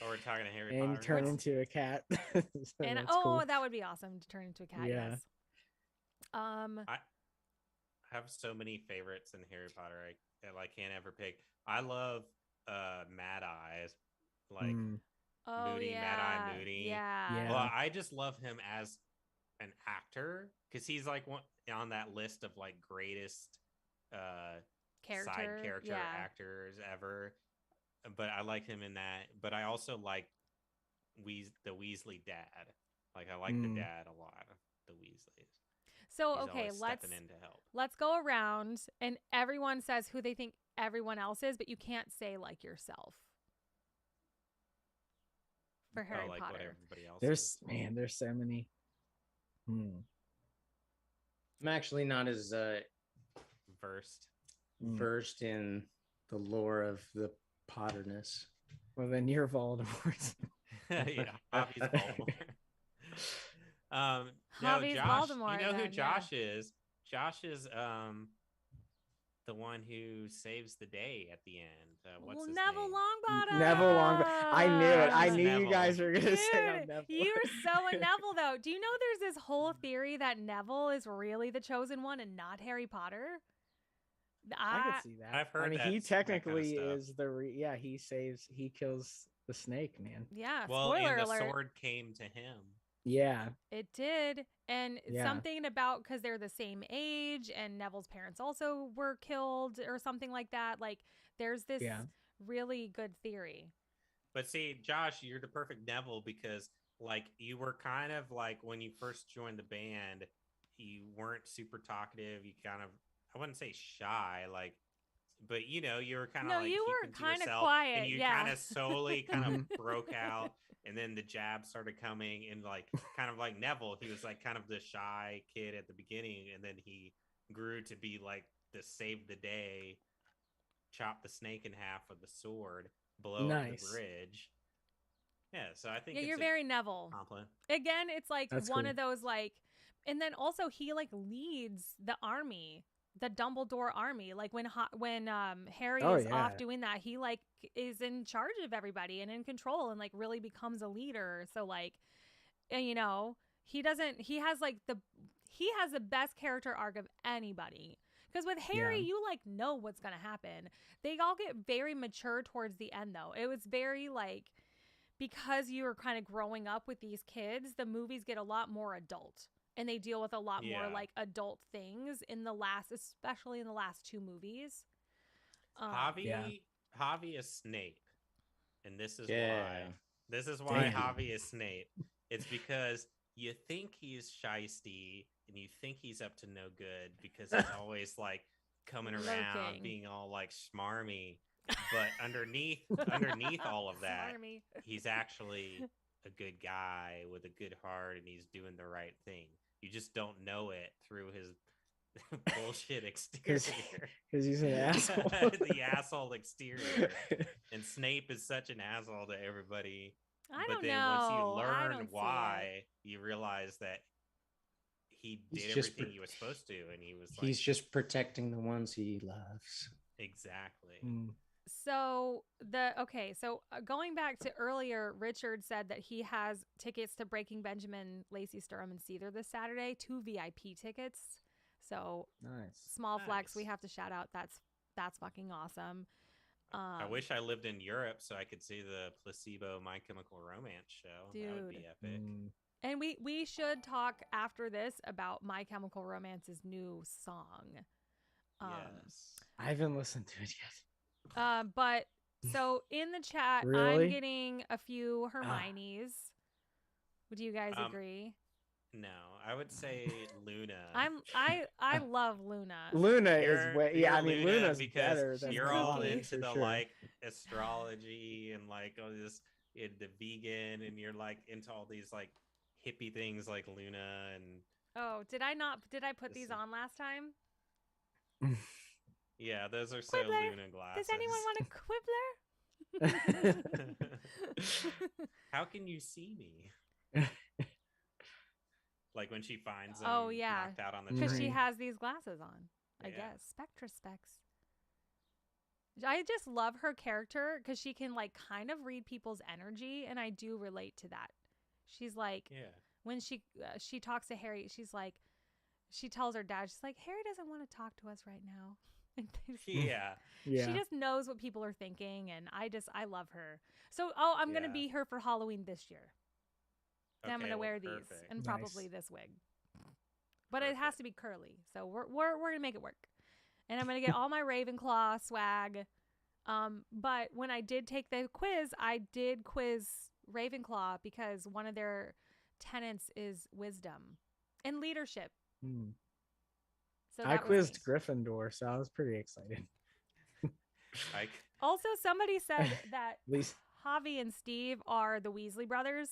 we're talking to Harry and Potter. turn into a cat. So And that's oh, cool. that would be awesome to turn into a cat. Yeah. Yes. I have so many favorites in Harry Potter. I can't ever pick. I love Mad Eyes, like Mm. Oh Moody, yeah. Mad-Eye Moody. Yeah. Yeah. Well, I just love him as an actor because he's like one on that list of like greatest side character Yeah. actors ever. But I like him in that. But I also like the Weasley dad. Like I like the Mm. dad a lot of the Weasleys. So He's okay, always let's stepping in to help. let's go around and everyone says who they think everyone else is, but you can't say like yourself. For Harry What Potter. everybody else There's is. there's so many. I'm actually not as Versed. versed in the lore of the Potterness. Well, then you're Voldemort. Yeah, Javi's Voldemort. No, Javi's Josh. Voldemort, You know who then, yeah. Josh is? Josh is the one who saves the day at the end. What's his Neville name? Longbottom. Neville Longbottom. I knew it. I Josh is knew you Neville. guys were gonna say I'm Dude, Neville. you were so a Neville though. Do you know there's this whole theory that Neville is really the chosen one and not Harry Potter? I could see that. I've heard I mean, that- he that kind of technically stuff. is yeah. He kills the snake, man. Yeah, Well, spoiler and the alert. sword came to him. Yeah, It did. And Yeah. something about because they're the same age and Neville's parents also were killed or something like that. Like there's this Yeah. really good theory. But see, Josh, you're the perfect Neville because, like, you were kind of like when you first joined the band, you weren't super talkative. You kind of, I wouldn't say shy, like, but you know, you were kind of No, like you were keeping to kinda yourself, quiet, and you yeah. kind of slowly kind Mhm. of broke out, and then the jab started coming, and like kind of like Neville, he was like kind of the shy kid at the beginning, and then he grew to be like the save the day, chop the snake in half with the sword, blow up Nice. the bridge. Yeah, so I think Yeah, it's you're a very Neville. compliment. Again, it's like That's one cool. of those like, and then also he like leads the army, the Dumbledore army. Like when Harry Oh, is off yeah. doing that, he like is in charge of everybody and in control and like really becomes a leader. So like, and, you know, he has the best character arc of anybody. Because with Harry, Yeah. you like know what's gonna happen. They all get very mature towards the end, though. It was very like, because you were kind of growing up with these kids, the movies get a lot more adult and they deal with a lot more Yeah. like adult things especially in the last two movies. Javi, Yeah. Javi is Snape, and this is Yeah. why. This is why Damn. Javi is Snape. It's because you think he's shisty and you think he's up to no good because he's always like coming around, Lurking. being all like smarmy. But underneath all of that, Smarmy. he's actually a good guy with a good heart, and he's doing the right thing. You just don't know it through his bullshit exterior. Because he's an asshole. The asshole exterior. And Snape is such an asshole to everybody. I But don't then know. once you I learn don't see it. why, you realize that he He's did just everything he was supposed to, and he was like, He's just protecting the ones he loves. exactly. Mm. So going back to earlier, Richard said that he has tickets to Breaking Benjamin, Lacey Sturm, and Seether this Saturday, 2 VIP tickets. So Nice. small flex, we Nice. have to shout out. That's fucking awesome. I wish I lived in Europe so I could see the Placebo My Chemical Romance show. That would be Dude. epic. Mm. And we should talk after this about My Chemical Romance's new song. Yes. I haven't listened to it yet. But so in the chat, I'm Really? getting a few Hermiones. Would you guys Um, agree? No, I would say Luna. I love Luna. Luna You're- is way. Yeah, I you're mean, Luna Luna's because better than you're all Hermione, into for the sure. like astrology and like all this the vegan, and you're like into all these like hippie things like Luna and Oh, did I put these Listen. on last time? yeah, those are so Quibbler. Luna glasses. Does anyone want a quibbler? How can you see me? Like when she finds them Oh, yeah. knocked out on the Because train. she Right. has these glasses on, I Yeah. guess. Spectra specs. I just love her character because she can like kind of read people's energy, and I do relate to that. She's like, Yeah. when she talks to Harry, she's like, she tells her dad, she's like, Harry doesn't want to talk to us right now. And Yeah. Yeah. She just knows what people are thinking, and I love her. So, I'm gonna Yeah. be her for Halloween this year. And I'm Okay, gonna well, wear these perfect. and Nice. probably this wig, but it has Perfect. to be curly. So we're gonna make it work, and I'm gonna get all my Ravenclaw swag. But when I did take the quiz, I did quiz Ravenclaw because one of their tenets is wisdom and leadership. Mm. So I that was quizzed me. Gryffindor, so I was pretty excited. Like, Also, somebody said that At least Javi and Steve are the Weasley brothers.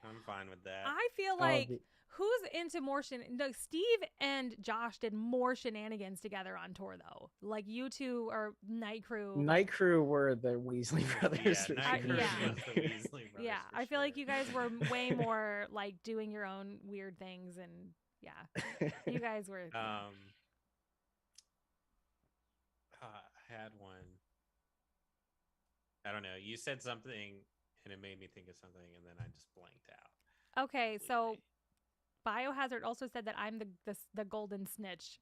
I'm fine with that. I feel Oh, like the- who's into more no, Steve and Josh did more shenanigans together on tour though. Like you two are Night Crew. like- Night Crew were the Weasley brothers. Yeah, for Night sure. Crew yeah. was the Weasley brothers. yeah, for I feel like sure. you guys were way more like doing your own weird things, and yeah, you guys were. yeah. I had one. I don't know. You said something, and it made me think of something, and then I just blanked out. Okay, so completely. Biohazard also said that I'm the golden snitch,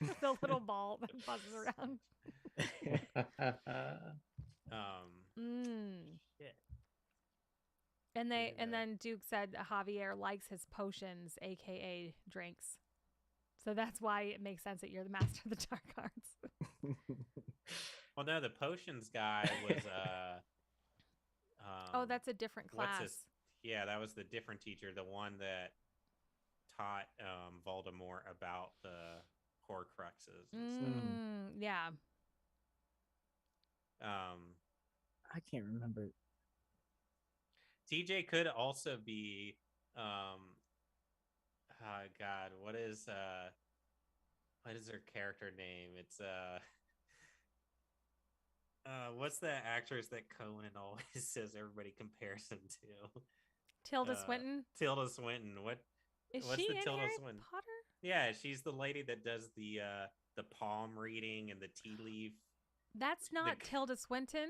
the little ball that buzzes around. Mm. Shit. And Look at that. then Duke said Javier likes his potions, aka drinks. So that's why it makes sense that you're the master of the dark arts. Well, no, the potions guy was Oh, that's a different what's class. his? Yeah, that was the different teacher, the one that taught Voldemort about the Horcruxes. And stuff. Yeah. I can't remember. TJ could also be God, what is her character name? It's what's the actress that Cohen always says everybody compares him to? Tilda Swinton. Tilda Swinton. What's she the in Tilda Harry Swinton? Potter? Yeah, she's the lady that does the palm reading and the tea leaf. That's not Tilda Swinton,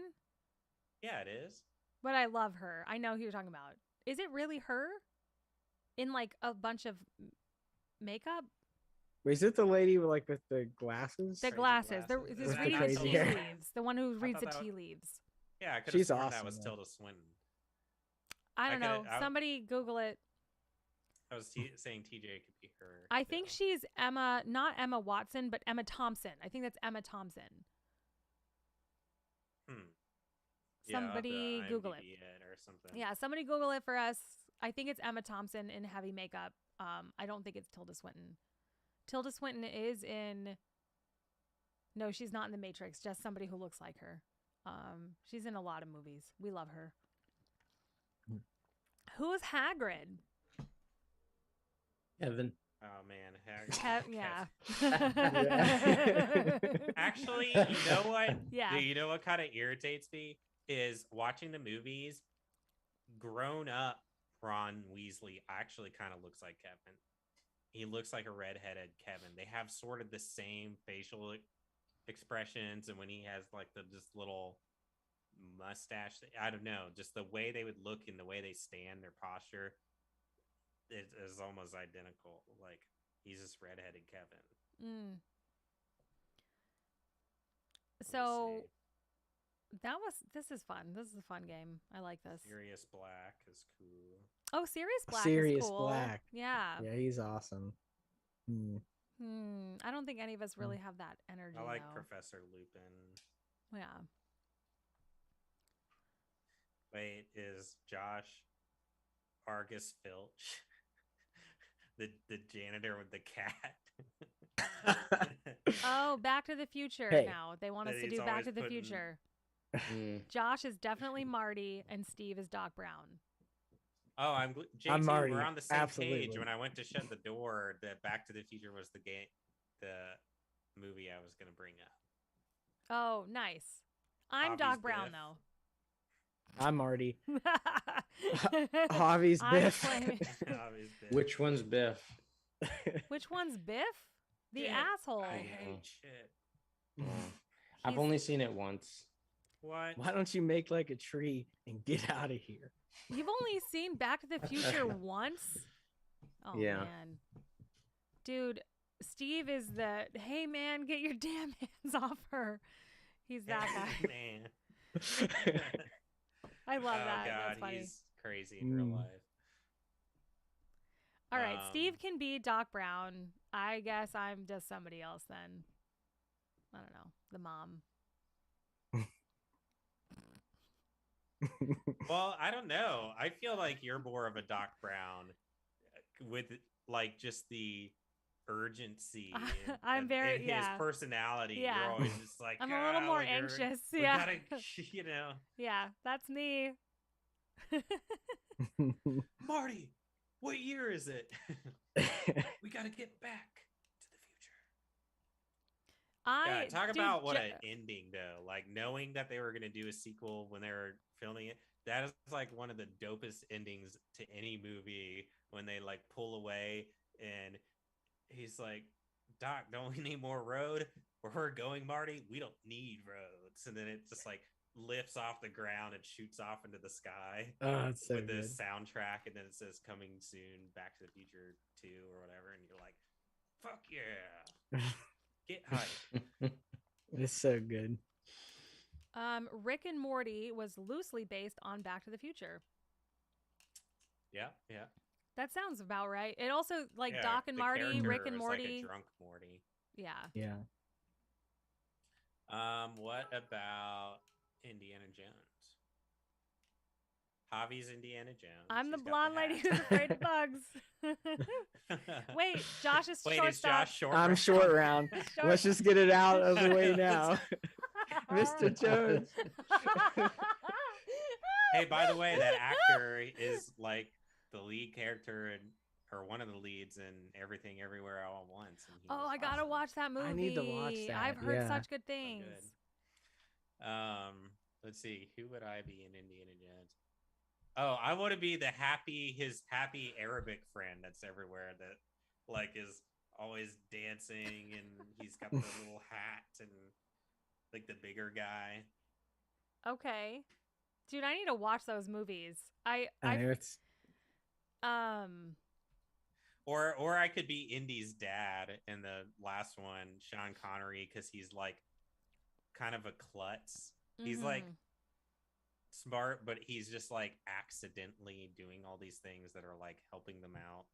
Yeah, it is. but I love her. I know who you're talking about. Is it really her? In like a bunch of makeup? Wait, is it the lady with the glasses? The Crazy glasses. The glasses. who's With the reading the crazy tea hair. leaves. The one who reads the thought that tea was- leaves. Yeah, I could have She's sworn that awesome, was though. Tilda Swinton. I don't know. I- Somebody Google it. I was saying TJ could be her. I think too. she's Emma, not Emma Watson, but Emma Thompson. I think that's Emma Thompson. Yeah, I'll have to Somebody Google it. IMDb or something. Yeah, somebody Google it for us. I think it's Emma Thompson in heavy makeup. I don't think it's Tilda Swinton. Tilda Swinton is in. No, she's not in The Matrix. Just somebody who looks like her. She's in a lot of movies. We love her. Hmm. Who is Hagrid? Evan. Oh man, Yeah. Actually, you know what? Yeah. You know what kind of irritates me is watching the movies. Grown up Ron Weasley actually kind of looks like Kevin. He looks like a redheaded Kevin. They have sort of the same facial expressions, and when he has like the just little mustache, I don't know, just the way they would look and the way they stand, their posture is almost identical. Like he's just redheaded Kevin. Mm. Let me So see. this is fun. This is a fun game. I like this. Sirius Black is cool. Oh, Sirius Black Sirius is cool. Black. Yeah. Yeah, he's awesome. I don't think any of us really have that energy. I like though. Professor Lupin. Yeah. Wait, is Josh Argus Filch the janitor with the cat? Oh, Back to the Future Hey. now. They want us That to he's do Back always to the putting- Future. Mm. Josh is definitely Marty and Steve is Doc Brown. Oh, JT, I'm Marty, we're on the same page. absolutely. When I went to shut the door, the Back to the Future was the movie I was going to bring up. Oh, nice. I'm Javi's Doc Brown Biff. though. I'm Marty. Javi's I'm Biff. claiming- Obviously. Which one's Biff? Which one's Biff? The Yeah, asshole. I hate shit. I've He's- only seen it once. What? Why don't you make like a tree and get out of here? You've only seen Back to the Future once? Oh, Yeah. man. Dude, Steve is the, hey, man, get your damn hands off her. He's that guy. Man. I love Oh, that. God, That's funny. he's crazy in real Mm. life. All right, Um, Steve can be Doc Brown. I guess I'm just somebody else then. I don't know. The mom. Well, I don't know. I feel like you're more of a Doc Brown with like just the urgency. I'm very- his yeah. personality. Yeah. You're always just like, I'm a little "Ah, more like, anxious. we Yeah. gotta, you know, Yeah, that's me. Marty, what year is it? We gotta get back to the future. Yeah, talk Dude, about what an ending though. Like knowing that they were gonna do a sequel when they were filming it. That is like one of the dopest endings to any movie when they like pull away and he's like, Doc, don't we need more road? Where we're going, Marty, we don't need roads. And then it just like lifts off the ground and shoots off into the sky Oh, it's so with good. the soundtrack, and then it says coming soon, Back to the Future 2 or whatever, and you're like, fuck yeah. Get hyped. It's so good. Rick and Morty was loosely based on Back to the Future. Yeah, yeah. That sounds about right. It also like Yeah, Doc and the Marty, character Rick and was Morty. like a drunk Morty. Yeah. Yeah. What about Indiana Jones? Javi's Indiana Jones. I'm the He's got blonde lady hat. who's afraid of bugs. Wait, Josh is Wait, is shortstop. Josh short? I'm short round. Short- Let's just get it out of the way now. Mr. Jones. Hey, by the way, that actor is like the lead character in, or one of the leads in Everything Everywhere All at Once. And he Oh, was I gotta awesome. watch that movie. I need to watch that, I've heard yeah. such good So things. good. Let's see, who would I be in Indiana Jones? Oh, I want to be his happy Arabic friend that's everywhere that like is always dancing and he's got the little hat and like the bigger guy. Okay. Dude, I need to watch those movies. I know it's Or I could be Indy's dad in the last one, Sean Connery, because he's like kind of a klutz. He's like smart, but he's just like accidentally doing all these things that are like helping them out.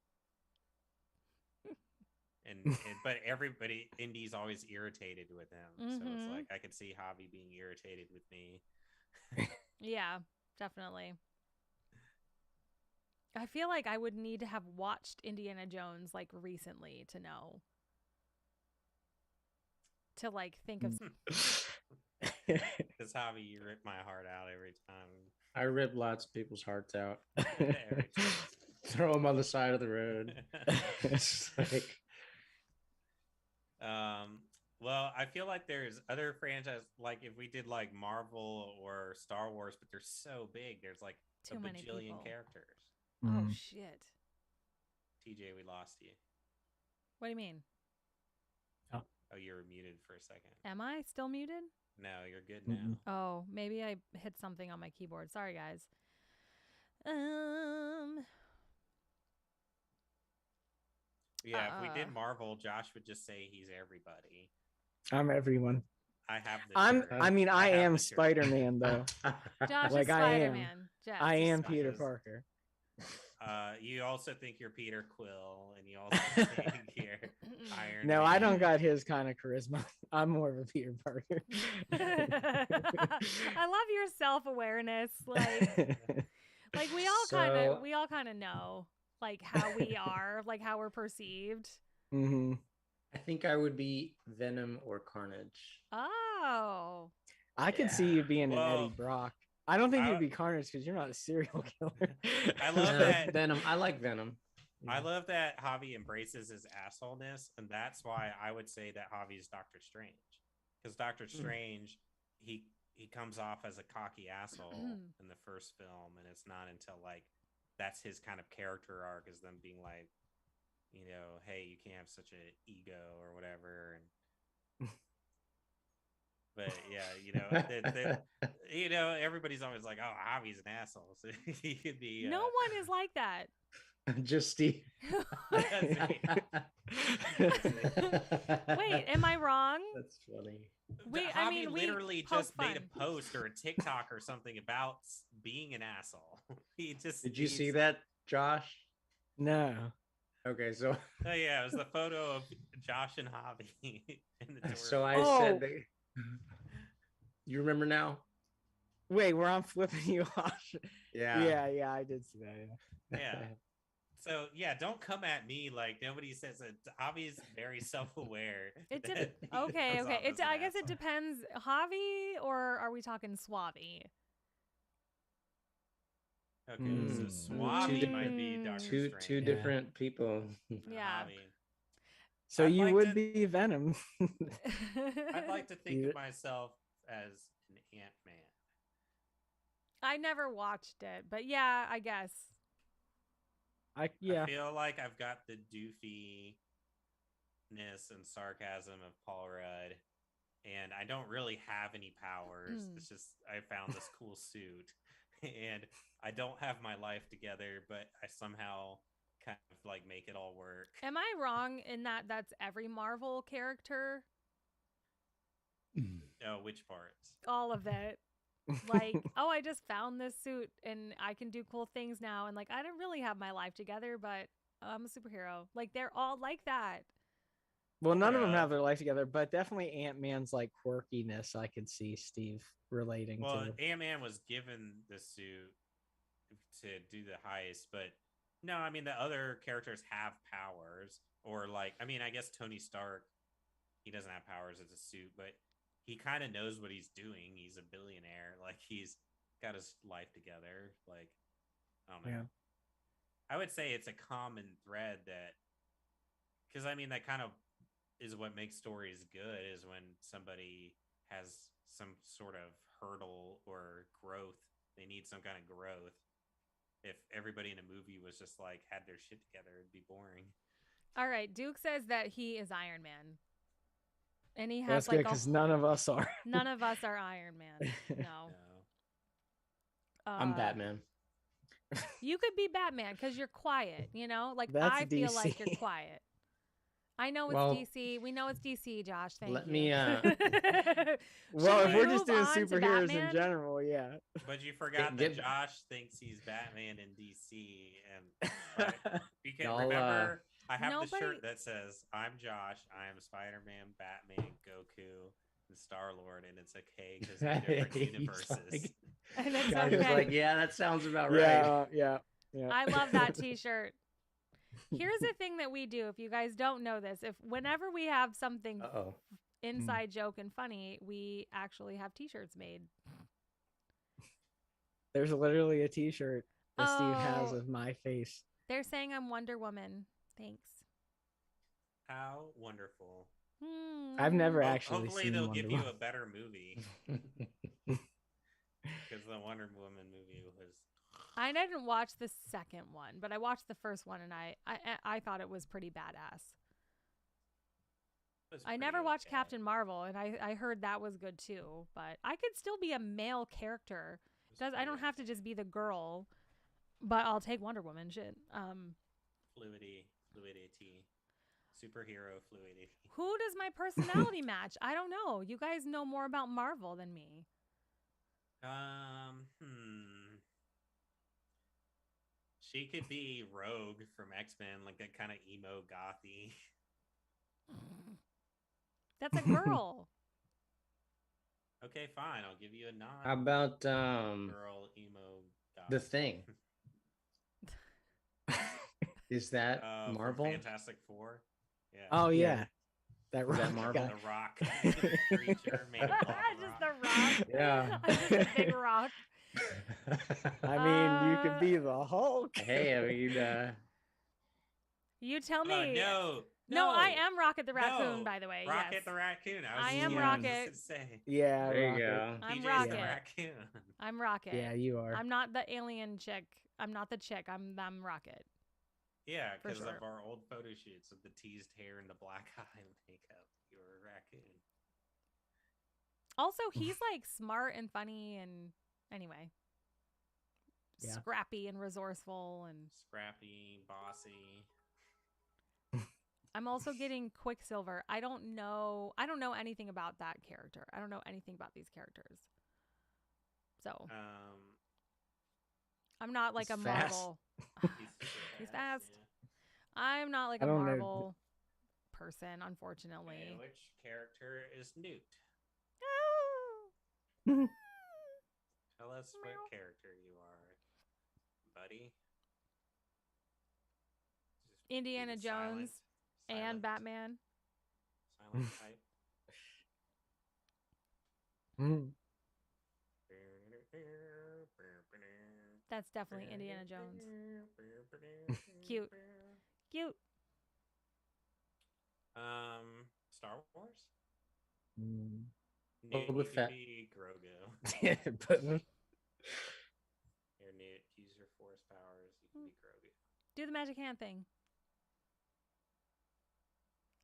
And but everybody, Indy's always irritated with him. So it's like I could see Javi being irritated with me. Yeah, definitely. I feel like I would need to have watched Indiana Jones like recently to know. To like think of Because Javi, you rip my heart out every time. I rip lots of people's hearts out. Every time. Throw them on the side of the road. It's like, well, I feel like there's other franchises, like if we did like Marvel or Star Wars, but they're so big. There's like Too a many bajillion people. characters. Oh shit. TJ, we lost you. What do you mean? Oh, you were muted for a second. Am I still muted? No, you're good now. Oh, maybe I hit something on my keyboard. Sorry guys. Yeah, if we did Marvel, Josh would just say he's everybody. I'm everyone. I have the shirt. I mean, I have am the shirt. Spider-Man though. Josh Like, is I am. Spider-Man. Jeff I is am Spider- Peter Is- Parker. You also think you're Peter Quill, and you also think you're Iron No, Man. I don't got his kind of charisma. I'm more of a Peter Parker. I love your self-awareness. Like we all kind of know like how we are, like how we're perceived. hmm I think I would be Venom or Carnage. Oh. I could see you being an Well, Eddie Brock. I don't think I- you'd be Carnage because you're not a serial killer. I love No, that. Venom. I like Venom. I love that Javi embraces his assholeness, and that's why I would say that Javi is Doctor Strange. Because Doctor Strange, he comes off as a cocky asshole in the first film, and it's not until like that's his kind of character arc, is them being like, you know, hey, you can't have such an ego or whatever, and but yeah, you know, everybody's always like, oh, Javi's an asshole, so he could be. No one is like that. Just Steve. Wait, am I wrong? That's funny. Wait, Javi I mean, we literally poke just made fun. a post or a TikTok or something about being an asshole. He just Did you see he's- that, Josh? No. Okay, so Oh yeah, it was the photo of Josh and Javi in the tour. so I Oh. said that. You remember now? Wait, where I'm flipping you off. Yeah. Yeah, I did see that. Yeah. Yeah. So yeah, don't come at me like nobody says it. Javi's very self-aware. It that did. he Okay, comes okay. off as an I guess it asshole. depends. Javi, or are we talking Suave? Okay, so Swami might be Doctor Strange. Two Yeah. different people. Yeah. Javi. So I'd you like would to- be Venom. I'd like to think You- of myself as an Ant-Man. I never watched it, but yeah, I guess. I yeah. feel like I've got the doofiness and sarcasm of Paul Rudd, and I don't really have any powers. It's just I found this cool suit, and I don't have my life together, but I somehow kind of like make it all work. Am I wrong in that that's every Marvel character? Oh, which parts? All of it. Like, oh, I just found this suit and I can do cool things now. And like, I don't really have my life together, but I'm a superhero. Like, they're all like that. Well, none of them Yeah. have their life together, but definitely Ant-Man's like quirkiness I could see Steve relating Well, to. Ant-Man was given the suit to do the heist, but no, I mean the other characters have powers, or like, I mean, I guess Tony Stark, he doesn't have powers as a suit, but he kind of knows what he's doing. He's a billionaire, like he's got his life together. Like, I don't know. Yeah. I would say it's a common thread that, because I mean that kind of is what makes stories good, is when somebody has some sort of hurdle or growth. They need some kind of growth. If everybody in a movie was just like had their shit together, it'd be boring. All right. Duke says that he is Iron Man. And he has That's like good because none of us are. none of us are Iron Man. No. No. I'm Batman. You could be Batman because you're quiet, you know? Like, That's I feel like you're DC. quiet. I know it's Well, DC. We know it's DC, Josh. Thank let you. me, Well, Should if we we're just move doing on to superheroes in Batman? general, yeah. But you forgot Get- that Josh thinks he's Batman in DC, and you can Y'all, remember. I have the Nobody- shirt that says "I'm Josh. I am Spider-Man, Batman, Goku, and Star-Lord," and it's okay because they're different He's universes. like- And it's Yeah, He was okay. like, yeah, that sounds about right. Yeah. I love that t-shirt. Here's a thing that we do. If you guys don't know this, if whenever we have something Uh-oh. inside joke and funny, we actually have t-shirts made. There's literally a T-shirt that Steve has Oh. of my face. They're saying I'm Wonder Woman. Thanks. How wonderful! I've never Hmm. actually Hopefully, seen they'll Wonder give you Woman. a better movie because the Wonder Woman movie was. I didn't watch the second one, but I watched the first one, and I thought it was pretty badass. was I never pretty watched okay. Captain Marvel, and I heard that was good too. But I could still be a male character. It was I don't pretty have to just be the girl, but I'll take Wonder Woman. Shit. fluidity, superhero fluidity. Who does my personality match? I don't know. You guys know more about Marvel than me. She could be Rogue from X-Men, like that kind of emo gothy. That's a girl. Okay, fine. I'll give you a nod. How about girl emo goth. The Thing? Is that from Marvel? Fantastic Four. Yeah. Oh Yeah. yeah, that Is that rock Marvel? guy. The Rock creature made of Just the rock. rock. Yeah. I'm just a big rock. I mean, you could be the Hulk. Hey, I mean, You tell me. No, No, I am Rocket the Raccoon, No. by the way. Rocket yes. the Raccoon. I am just Rocket. to say. Yeah, there you Rocket. go. I'm TJ's Rocket. the raccoon. I'm Rocket. Yeah, you are. I'm not the alien chick. I'm not the chick. I'm Rocket. Yeah, For because sure. of our old photo shoots with the teased hair and the black eye makeup. You were a raccoon. Also, he's like smart and funny and anyway. Yeah. Scrappy and resourceful, and Scrappy, bossy. I'm also getting Quicksilver. I don't know anything about that character. I don't know anything about these characters. So I'm not like He's a fast. Marvel. He's, super He's fast. yeah. I'm not like I a don't know. Marvel person, unfortunately. Okay, which character is Newt? Tell us Meow. what character you are, buddy. Indiana Be the Jones and silent- Batman. Silent type. Mm. That's definitely Indiana Jones. Cute. Cute. Star Wars. Mm. Newt, Boba you could Fett. be Grogu. But Here, Newt, use your force powers. You can be Grogu. Do the magic hand thing.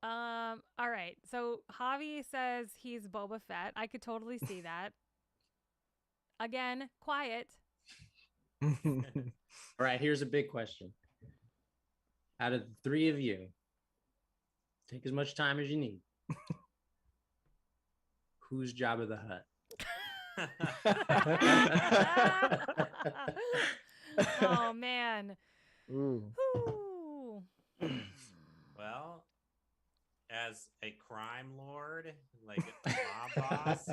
All right. So Javi says he's Boba Fett. I could totally see that. Again, quiet. All right, here's a big question. Out of the three of you, take as much time as you need. Who's Jabba the Hutt? Oh man. Ooh. Whew. Well, as a crime lord, like a mob boss,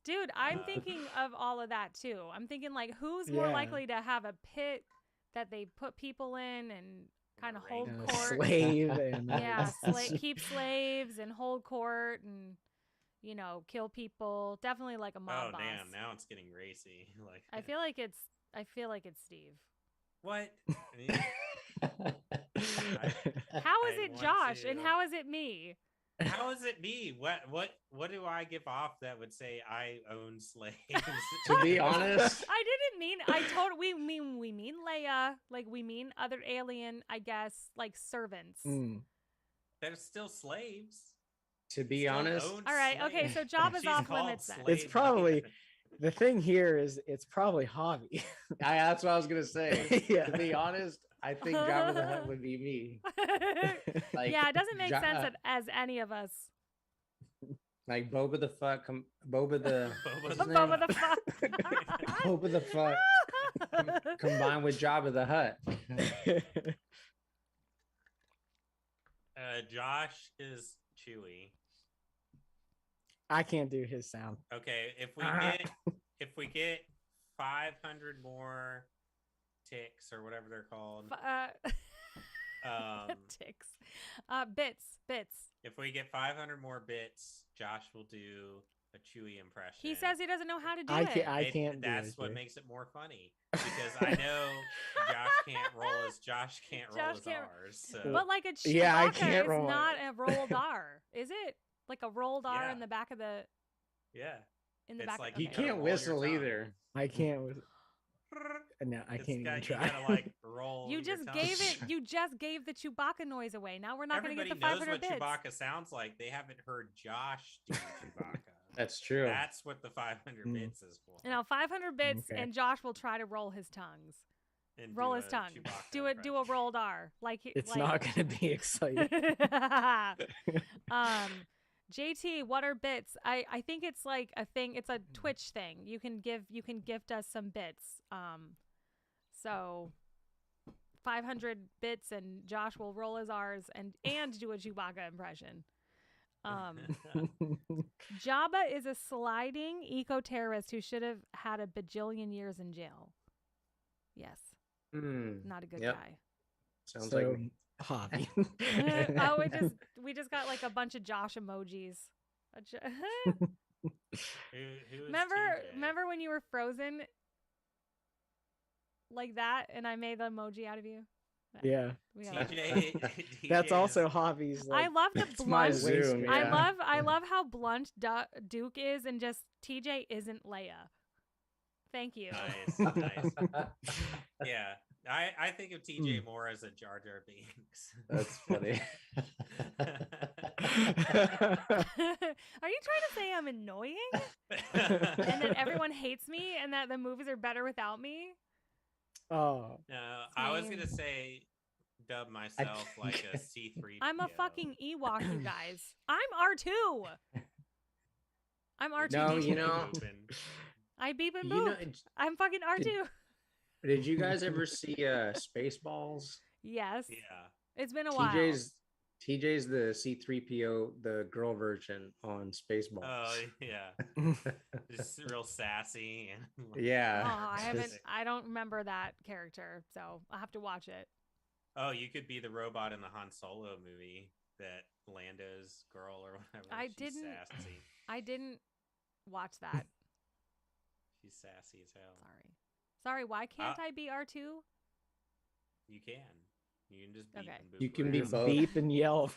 Dude, I'm Uh, thinking of all of that too. I'm thinking like who's more Yeah. likely to have a pit that they put people in and kind of hold Ring. court. Slave and Yeah, keep slaves and hold court and kill people. Definitely like a mob oh boss. damn! Now it's getting racy. Like I feel like it's Steve. what? How is I it want Josh to- and how is it me? How is it me? What do I give off that would say I own slaves? To be honest, I didn't mean we mean Leia, like we mean other alien, I guess, like servants. Mm. they're still slaves. to be Still honest, own All right, okay, slaves. so Jabba's She's off called limits then. Slave It's probably Leia. the thing here is it's probably Javi. that's what I was gonna say. Yeah. To be honest, I think Jabba the Hutt would be me. Like, yeah, it doesn't make Ja- sense as any of us. Like Boba the fuck, Boba the Boba's what's his Boba name? the fuck. Boba the fuck combined with Jabba the Hutt. Josh is Chewy. I can't do his sound. Okay, if we get 500 more ticks or whatever they're called, Ticks. Bits. if we get 500 more bits, Josh will do a Chewy impression. He says he doesn't know how to do I it. can't. I can't. do That's it, what dude. makes it more funny because I know Josh can't roll Josh his can't- R's. So But like a Chewbacca Yeah, I can't is roll not it. a rolled R, is it? Like a rolled R Yeah. in the back of the yeah, in the It's back. like of, He you gotta okay. can't roll your whistle tongue. either. I can't. No, I It's can't even got- try. You gotta like roll. You your just tongue. gave it. You just gave the Chewbacca noise away. Now we're not going to Everybody get the knows 500 what bits. Chewbacca sounds like. They haven't heard Josh do Chewbacca. That's true. That's what the 500 Mm. bits is for. You know, 500 bits, Okay. and Josh will try to roll his tongues. And Roll do his a tongue. Chewbacca Do a impression. rolled R. It's not going to be exciting. JT, what are bits? I think it's like a thing. It's a Twitch thing. You can gift us some bits. So 500 bits, and Josh will roll his R's and do a Chewbacca impression. Jabba is a sliding eco-terrorist who should have had a bajillion years in jail. Yes, not a good Yep. guy. Sounds so, like me. Javi. Oh, we just got like a bunch of Josh emojis. Who is remember TJ? when you were frozen like that, and I made the emoji out of you? Yeah, We got- TJ, that's TJ also is- Javi's. I Like, love the It's my blunt. Zoom. I Yeah. I love how blunt Duke is, and just TJ isn't Leia. Thank you. Nice. Yeah, I think of TJ more as a Jar Jar Binks. That's funny. Are you trying to say I'm annoying and that everyone hates me and that the movies are better without me? oh, No, I was mean- gonna say dub myself like a C3. I'm a fucking Ewok, you guys. I'm R2. I'm R2. No, you know- I beep and You boop. know, I'm fucking R2. did you guys ever see Spaceballs? Yes. Yeah. It's been a while. TJ's the C3PO, the girl version on Spaceballs. Oh yeah, just real sassy. And Yeah. Oh, Just- I don't remember that character, so I'll have to watch it. Oh, you could be the robot in the Han Solo movie that Lando's girl or whatever. I She's didn't- sassy. I didn't watch that. She's sassy as hell. Sorry, why can't I be R2? You can. You can just beep Okay. and boop You can around. be Just both. beep and yell.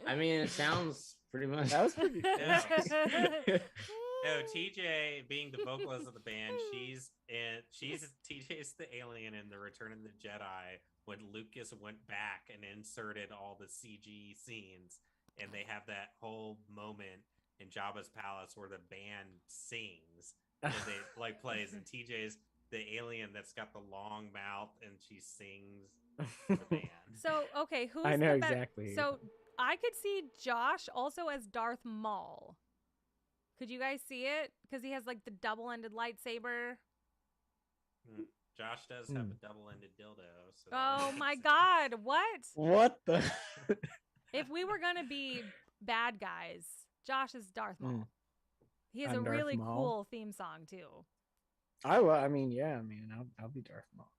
I mean, it sounds pretty much. That was pretty. Yeah. No, TJ being the vocalist of the band, she's TJ's the alien in the Return of the Jedi when Lucas went back and inserted all the CG scenes, and they have that whole moment in Jabba's palace where the band sings and they like plays, and TJ's the alien that's got the long mouth and she sings the band. So okay, who's I know the be- exactly. So I could see Josh also as Darth Maul. Could you guys see it? Because he has like the double-ended lightsaber. Josh does have a double-ended dildo. So that Oh makes my sense. God! What? What the? If we were gonna be bad guys, Josh is Darth Maul. Mm. He has I'm a Darth really Maul. cool theme song too. I mean, yeah, man, I'll be Darth Maul.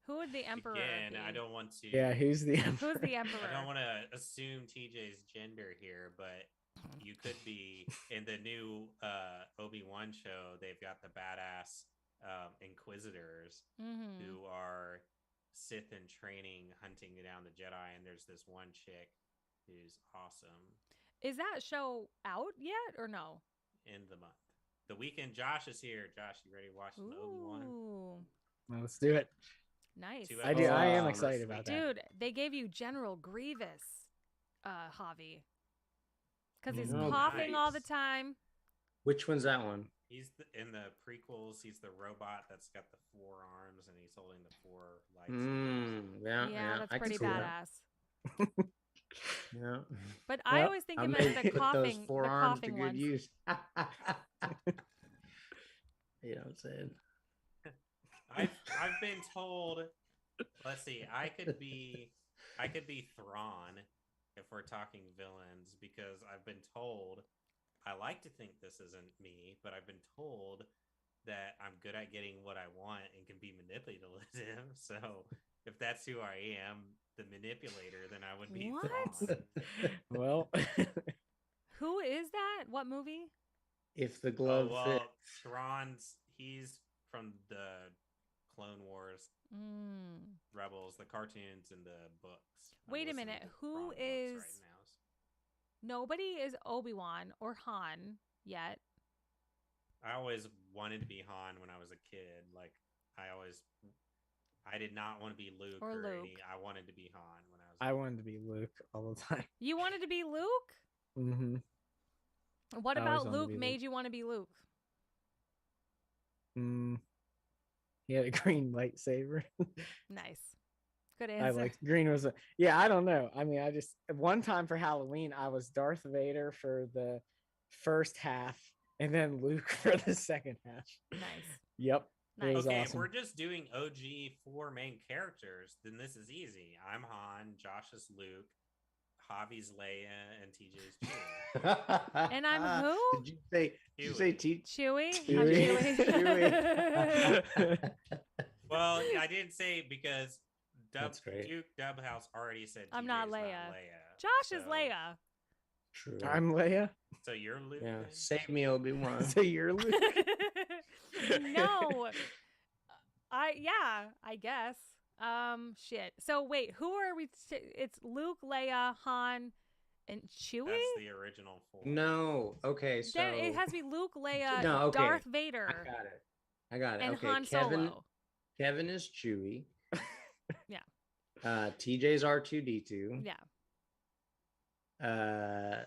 Who would the Emperor Again, be? I don't want to. Yeah, who's the Who's the Emperor? I don't want to assume TJ's gender here, but you could be in the new Obi-Wan show. They've got the badass Inquisitors Mhm. who are Sith in training, hunting down the Jedi, and there's this one chick who's awesome. Is that show out yet or no? End the month. The weekend Josh is here. Josh, you ready to watch the Obi-Wan? Ooh, Well, let's do it. nice. Two I do. I am episodes excited first about that. weekend. Dude, they gave you General Grievous, Javi. Because he's Oh, coughing all the nice. time. Which one's that one? He's in the prequels. He's the robot that's got the 4 arms, and he's holding the 4 lightsabers. Yeah, That's I can pretty see that. badass. Yeah. But I Well, always think I him may as the put those coughing, the forearms to coughing good ones. use. You know what I'm saying? I've been told. Let's see. I could be Thrawn if we're talking villains, because I've been told. I like to think this isn't me, but I've been told that I'm good at getting what I want and can be manipulative. So if that's who I am, the manipulator, then I would be What? Thrawn. Well, Who is that? What movie? If the Oh, glove well, fits. he's from the Clone Wars, Mm. Rebels, the cartoons and the books. I'm Wait a listening minute, to who Thrawn books is- right now. Nobody is Obi-Wan or Han yet. I always wanted to be Han when I was a kid. Like I did not want to be Luke Or Luke. I wanted to be Han when I was. I wanted to be Luke all the time. You wanted to be Luke? Mm-hmm. What I always about wanted to Luke be made Luke. you want to be Luke? He had a green lightsaber. Nice. Good I answer. liked green was a, yeah, I don't know. I mean, I just one time for Halloween I was Darth Vader for the first half and then Luke for the second half. Nice. Yep. It Nice. was Okay, if awesome. we're just doing OG 4 main characters, then this is easy. I'm Han, Josh is Luke, Javi's Leia, and TJ's Chewie. And I'm who? Did you say Chewie. Chewie? Chewie. I'm Chewie. Well, I didn't say because That's great. Duke Dubhouse already said I'm TJ not is Leia. Leia. Josh is So- Leia. True. I'm Leia. So you're Luke. Yeah. then? Save me, Obi-Wan. So you're Luke. No. I guess. Shit. So wait, who are we? It's Luke, Leia, Han, and Chewie. That's the original 4. No. Okay, so Then it has to be Luke, Leia, No, okay. Darth Vader, I got it. and Okay, Han Solo. Kevin is Chewie. Yeah. TJ's R2D2. Yeah.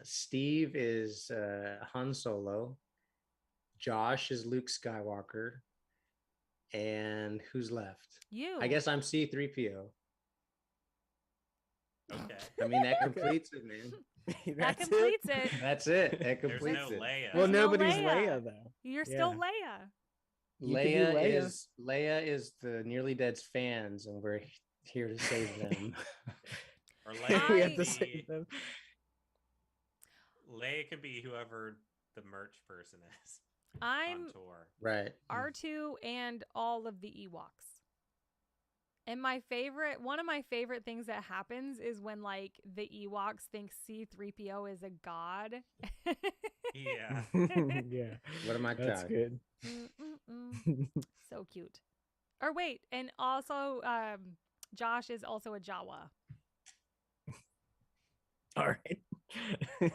Steve is Han Solo. Josh is Luke Skywalker. And who's left? You. I guess I'm C3PO. Okay. I mean, that completes it, man. that That's it? completes it. That's it. That There's completes no it. Leia. Well, There's no nobody's Leia. Leia though. You're still Yeah. Leia. You could be Leia is the Nearly Dead's fans, and we're here to save them. Or I- Leia, we could have to save be, them. Leia could be whoever the merch person is. I'm on tour. Right. R2 and all of the Ewoks. And one of my favorite things that happens is when like the Ewoks think C-3PO is a god. Yeah. Yeah. What am I That's trying? good. So cute. Or wait, and also Josh is also a Jawa. All right.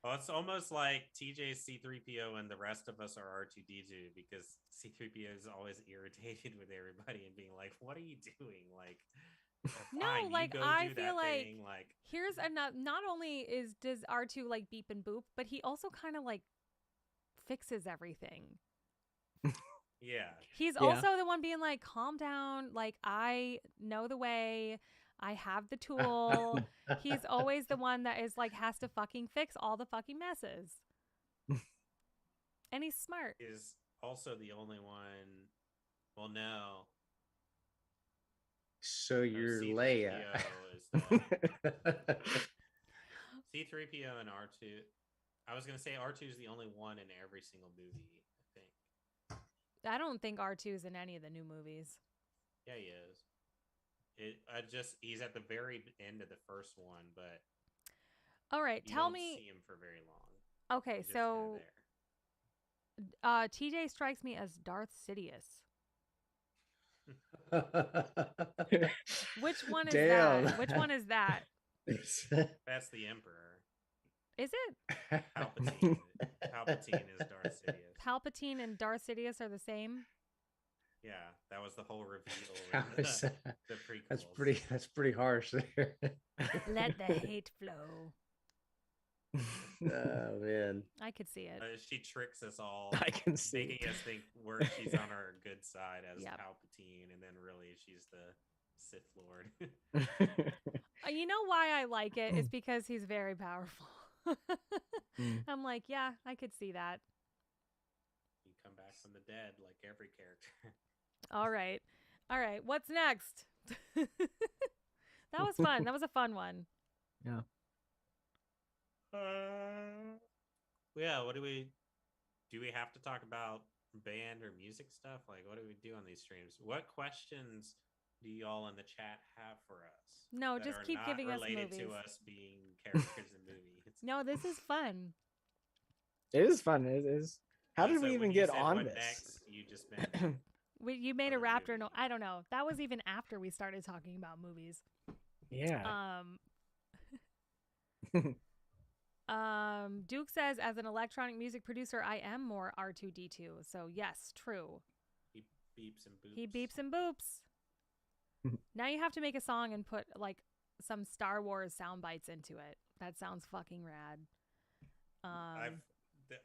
Well, it's almost like TJ's C3PO and the rest of us are R2D2 because C3PO is always irritated with everybody and being like, "What are you doing?" Like, No, fine, like you go I do feel that like thing. Like, here's another. Not only does R2 like beep and boop, but he also kind of like fixes everything. yeah, He's Yeah. also the one being like, calm down. Like, I know the way. I have the tool. He's always the one that is like, has to fucking fix all the fucking messes. And he's smart. is also the only one. Well, no. So you're C3PO Leia. is the C3PO and R2. I was gonna say R2 is the only one in every single movie. I think. I don't think R2 is in any of the new movies. Yeah, he is. He's at the very end of the first one, but All right, you tell don't me. see him for very long. Okay, He's just kinda so there. TJ strikes me as Darth Sidious. Which one is Damn. that? Which one is that? That's the Emperor. Is it? Palpatine. Palpatine is Darth Sidious. Palpatine and Darth Sidious are the same? Yeah, that was the whole reveal That in was, the prequels. that's pretty harsh there. Let the hate flow. Oh man. I could see it. She tricks us all, I can see making it. us think she's on our good side as Yep. Palpatine, and then really she's the Sith Lord. You know why I like it is because he's very powerful. Mm. I'm like, yeah, I could see that. You come back from the dead like every character. All right. All right. What's next? That was fun. That was a fun one. Yeah. Yeah, what do we have to talk about band or music stuff? Like, what do we do on these streams? What questions do y'all in the chat have for us? No, that just are keep not giving us related movies. to us being characters in movies. No, this is fun. It is fun. It is. How did So we when even you get said on what this? next, you just meant You made a Other raptor. movie. No, I don't know. That was even after we started talking about movies. Yeah. Duke says, as an electronic music producer, I am more R2D2. So yes, true. he beeps and boops. He beeps and boops. Now you have to make a song and put like some Star Wars sound bites into it. That sounds fucking rad.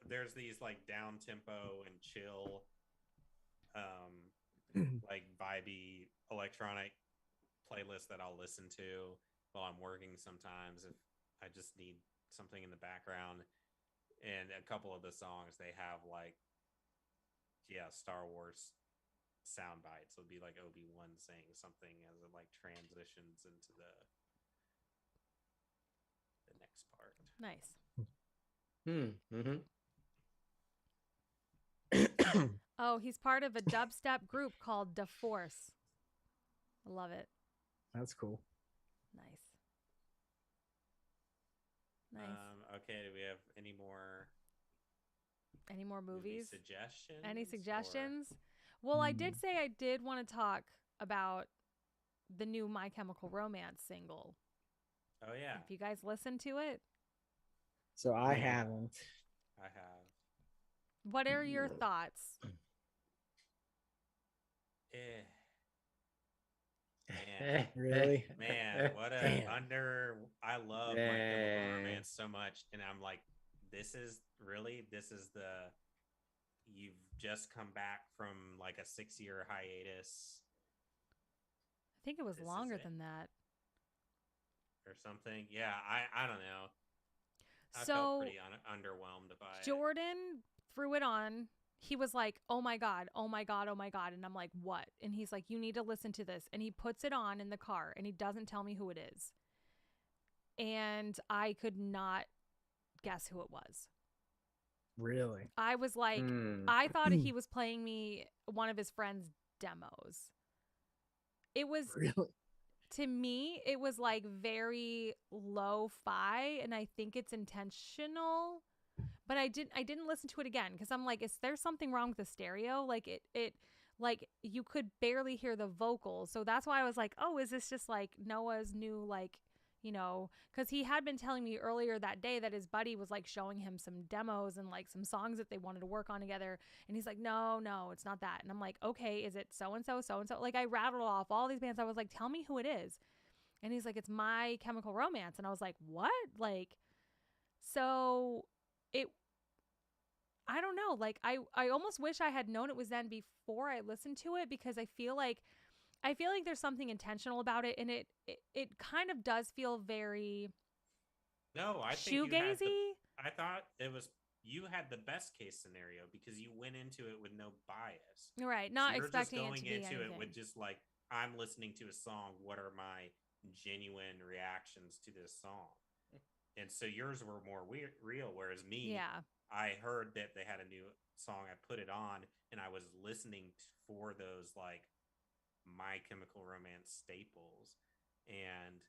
There's these like down tempo and chill, like vibey electronic playlists that I'll listen to while I'm working sometimes if I just need something in the background. And a couple of the songs they have like, yeah, Star Wars sound bites. It'll be like Obi-Wan saying something as it like transitions into the next part. Nice. Mm-hmm. Oh, he's part of a dubstep group called Da Force. I love it. That's cool. Nice. Nice. Okay, do we have any more Any more movie movies? suggestions? Any or- suggestions? Well, I did say I did want to talk about the new My Chemical Romance single. Oh yeah, If you guys listen to it, So I Yeah. haven't. I have. what are your thoughts? Eh. Man, Really? man, what a Damn. I love My Chemical Yeah. Romance so much, and I'm like, this is the you've just come back from like a 6-year hiatus I think it was This is longer it. than that. or something. Yeah, I don't know. I So felt pretty underwhelmed by it. Jordan threw it on. He was like, oh my God, oh my God, oh my God. And I'm like, what? And he's like, you need to listen to this. And he puts it on in the car and he doesn't tell me who it is. And I could not guess who it was. Really? I was like, I thought he was playing me one of his friend's demos. It was, Really? to me, it was like very lo-fi, and I think it's intentional. But I didn't listen to it again because I'm like, is there something wrong with the stereo? Like it like you could barely hear the vocals. So that's why I was like, oh, is this just like Noah's new, like, you know, because he had been telling me earlier that day that his buddy was like showing him some demos and like some songs that they wanted to work on together. And he's like, no, it's not that. And I'm like, okay, is it so and so, so and so? Like I rattled off all these bands. I was like, tell me who it is. And he's like, it's My Chemical Romance. And I was like, what? Like, so it, I don't know. Like I almost wish I had known it was then before I listened to it, because I feel like there's something intentional about it, and it kind of does feel very No, I think you had shoegazy. I thought it was you had the best case scenario because you went into it with no bias. Right, So not you're expecting just it going to be into anything. it with just like, I'm listening to a song. What are my genuine reactions to this song? And so yours were more real, whereas me, Yeah. I heard that they had a new song. I put it on, and I was listening for those like My Chemical Romance staples. And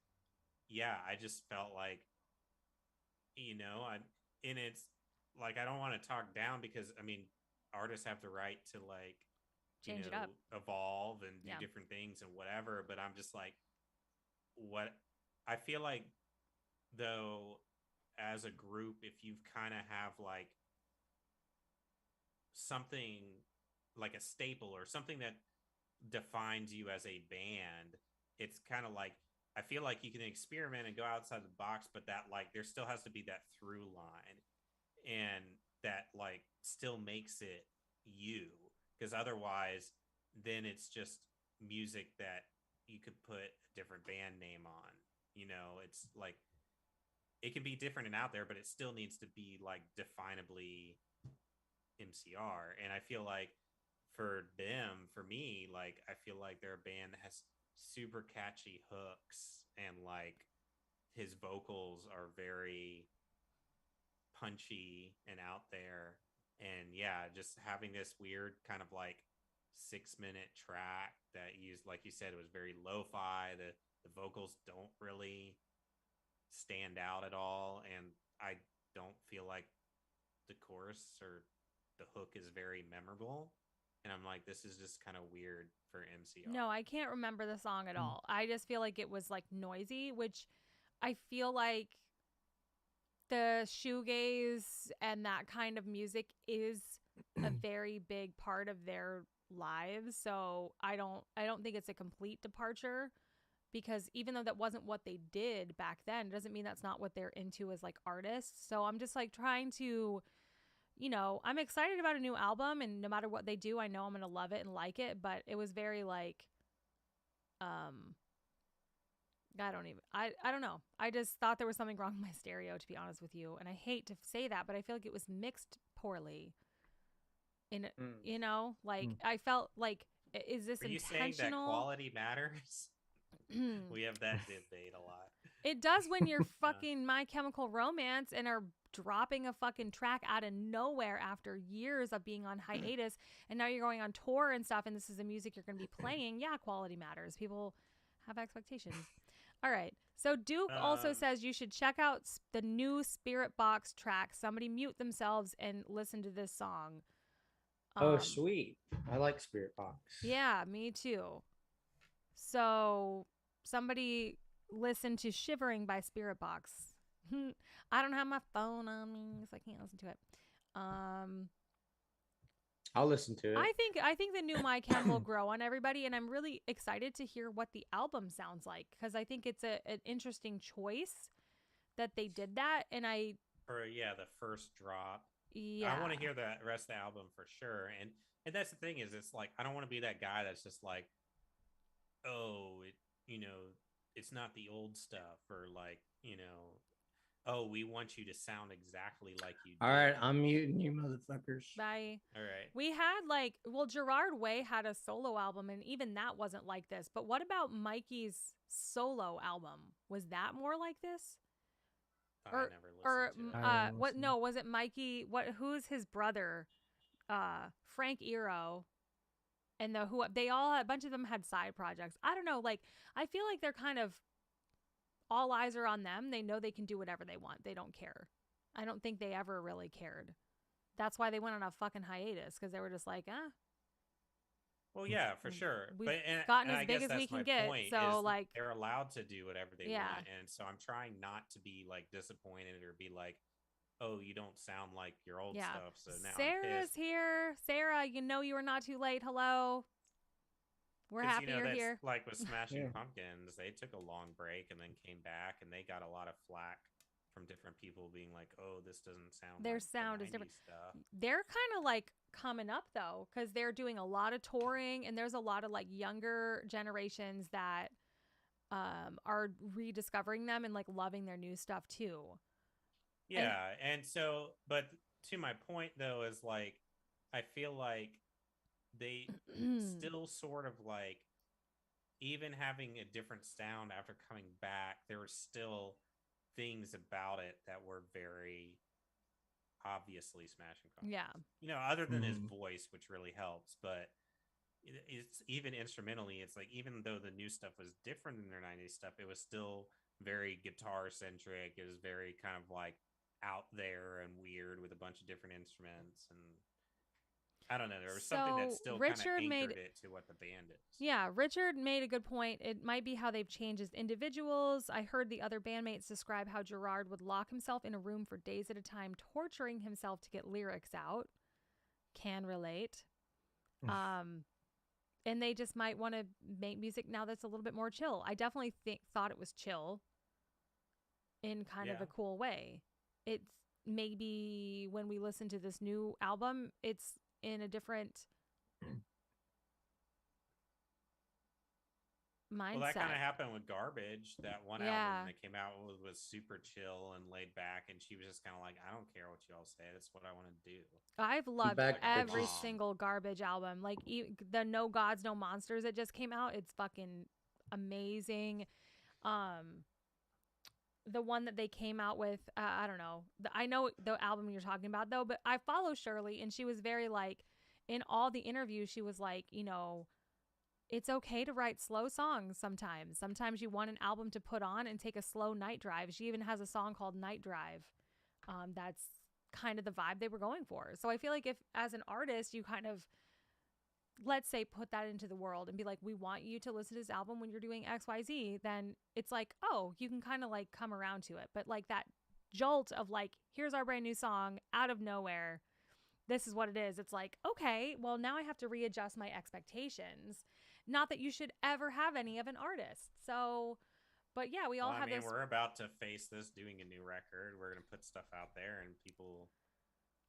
yeah, I just felt like, and it's like, I don't want to talk down because I mean, artists have the right to like, Change it up. evolve and do Yeah. different things and whatever. But I'm just like, what I feel like though, as a group, if you kind of have like something like a staple or something that defines you as a band, it's kind of like, I feel like you can experiment and go outside the box, but that like there still has to be that through line, and that like still makes it you, because otherwise then it's just music that you could put a different band name on. It's like it can be different and out there, but it still needs to be like definably MCR. And I feel like for me, like I feel like they're a band that has super catchy hooks, and like his vocals are very punchy and out there. And yeah, just having this weird kind of like 6-minute track that used, like you said, it was very lo-fi. The vocals don't really stand out at all, and I don't feel like the chorus or the hook is very memorable. And I'm like, this is just kind of weird for MCR. No, I can't remember the song at all. I just feel like it was like noisy, which I feel like the shoegaze and that kind of music is a very big part of their lives. So I don't think it's a complete departure, because even though that wasn't what they did back then, it doesn't mean that's not what they're into as like artists. So I'm just like trying to, I'm excited about a new album, and no matter what they do, I know I'm going to love it and like it, but it was very like, I don't know. I just thought there was something wrong with my stereo, to be honest with you. And I hate to say that, but I feel like it was mixed poorly. I felt like, is this Are you intentional? saying that quality matters? We have that debate a lot. It does when you're fucking My Chemical Romance and are dropping a fucking track out of nowhere after years of being on hiatus, and now you're going on tour and stuff, and this is the music you're going to be playing. Yeah, quality matters. People have expectations. All right. So Duke also says you should check out the new Spirit Box track. Somebody mute themselves and listen to this song. Oh, sweet. I like Spirit Box. Yeah, me too. So somebody listen to Shivering by Spirit Box. I don't have my phone on me, so I can't listen to it. I'll listen to it. I think the new My Chem will grow on everybody, and I'm really excited to hear what the album sounds like, because I think it's an interesting choice that they did that. And the first drop. Yeah, I want to hear the rest of the album for sure. And that's the thing, is it's like, I don't want to be that guy that's just like, oh, it's not the old stuff, or like, oh, we want you to sound exactly like you did. All right, I'm muting you motherfuckers. bye. All right. We had Gerard Way had a solo album, and even that wasn't like this. But what about Mikey's solo album? Was that more like this? I never or listened to it. I didn't what? listen. No, was it Mikey? What? Who's his brother? Frank Iero. And they all, a bunch of them had side projects. I don't know. Like, I feel like they're kind of, all eyes are on them. They know they can do whatever they want. They don't care. I don't think they ever really cared. That's why they went on a fucking hiatus, because they were just like, Well, yeah, for sure. we've But gotten as I big guess as we that's can my get, point, so, is like- they're allowed to do whatever they Yeah. want, and so I'm trying not to be like disappointed or be like, oh, you don't sound like your old Yeah. stuff. So now I'm Sarah's pissed. here. Sarah, you know you are not too late. Hello. We're 'Cause, happy you know, you're that's here. like with Smashing Yeah. Pumpkins, they took a long break and then came back, and they got a lot of flack from different people being like, "Oh, this doesn't sound Their like the sound is different." 90s stuff." They're kind of like coming up though, because they're doing a lot of touring, and there's a lot of like younger generations that are rediscovering them and like loving their new stuff too. Yeah, and so, but to my point though, is like, I feel like they still sort of like, even having a different sound after coming back, there were still things about it that were very obviously Smashing Pumpkins. Yeah. You know, other than his Mhm. voice, which really helps, but it's even instrumentally, it's like, even though the new stuff was different than their 90s stuff, it was still very guitar centric. It was very kind of like out there and weird with a bunch of different instruments, and I don't know, there was something that So, still Richard kind of made- anchored it to what the band is. Yeah, Richard made a good point. It might be how they've changed as individuals. I heard the other bandmates describe how Gerard would lock himself in a room for days at a time, torturing himself to get lyrics out. Can relate. And they just might want to make music now that's a little bit more chill. I definitely thought it was chill in kind of Yeah. a cool way. It's maybe when we listen to this new album, it's in a different mindset. Well, that kind of happened with Garbage. That one Yeah. album that came out was super chill and laid back, and she was just kind of like, I don't care what you all say. That's what I want to do. I've loved back every bitches. single Garbage album. Like the No Gods, No Monsters that just came out. It's fucking amazing. The one that they came out with, I don't know. I know the album you're talking about though, but I follow Shirley, and she was very like, in all the interviews, she was like, you know, it's okay to write slow songs sometimes. Sometimes you want an album to put on and take a slow night drive. She even has a song called Night Drive. That's kind of the vibe they were going for. So I feel like if, as an artist, you kind of, let's say, put that into the world and be like, we want you to listen to this album when you're doing XYZ, then it's like, oh, you can kind of like come around to it. But like that jolt of like, here's our brand new song out of nowhere. This is what it is. It's like, okay, well, now I have to readjust my expectations. Not that you should ever have any of an artist. So, but yeah, we all Well, have I mean, this. we're about to face this doing a new record. We're going to put stuff out there, and people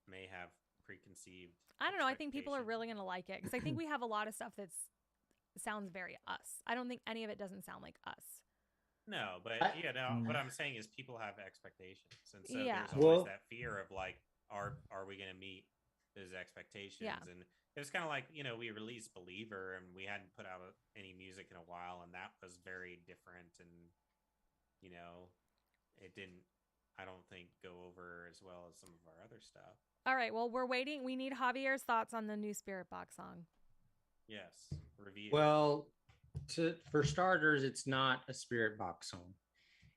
may have preconceived. I don't know. I think people are expectations. really going to like it because I think we have a lot of stuff that's sounds very us. I don't think any of it doesn't sound like us. No, but I- you know what I'm saying is people have expectations, and so Yeah. there's always Well- that fear of like, are we going to meet those expectations? Yeah. And it was kind of like, you know, we released Believer, and we hadn't put out any music in a while, and that was very different, and you know, it didn't, I don't think, go over as well as some of our other stuff. All right. Well, we're waiting. We need Javier's thoughts on the new Spirit Box song. Yes, review. Well, for starters, it's not a Spirit Box song.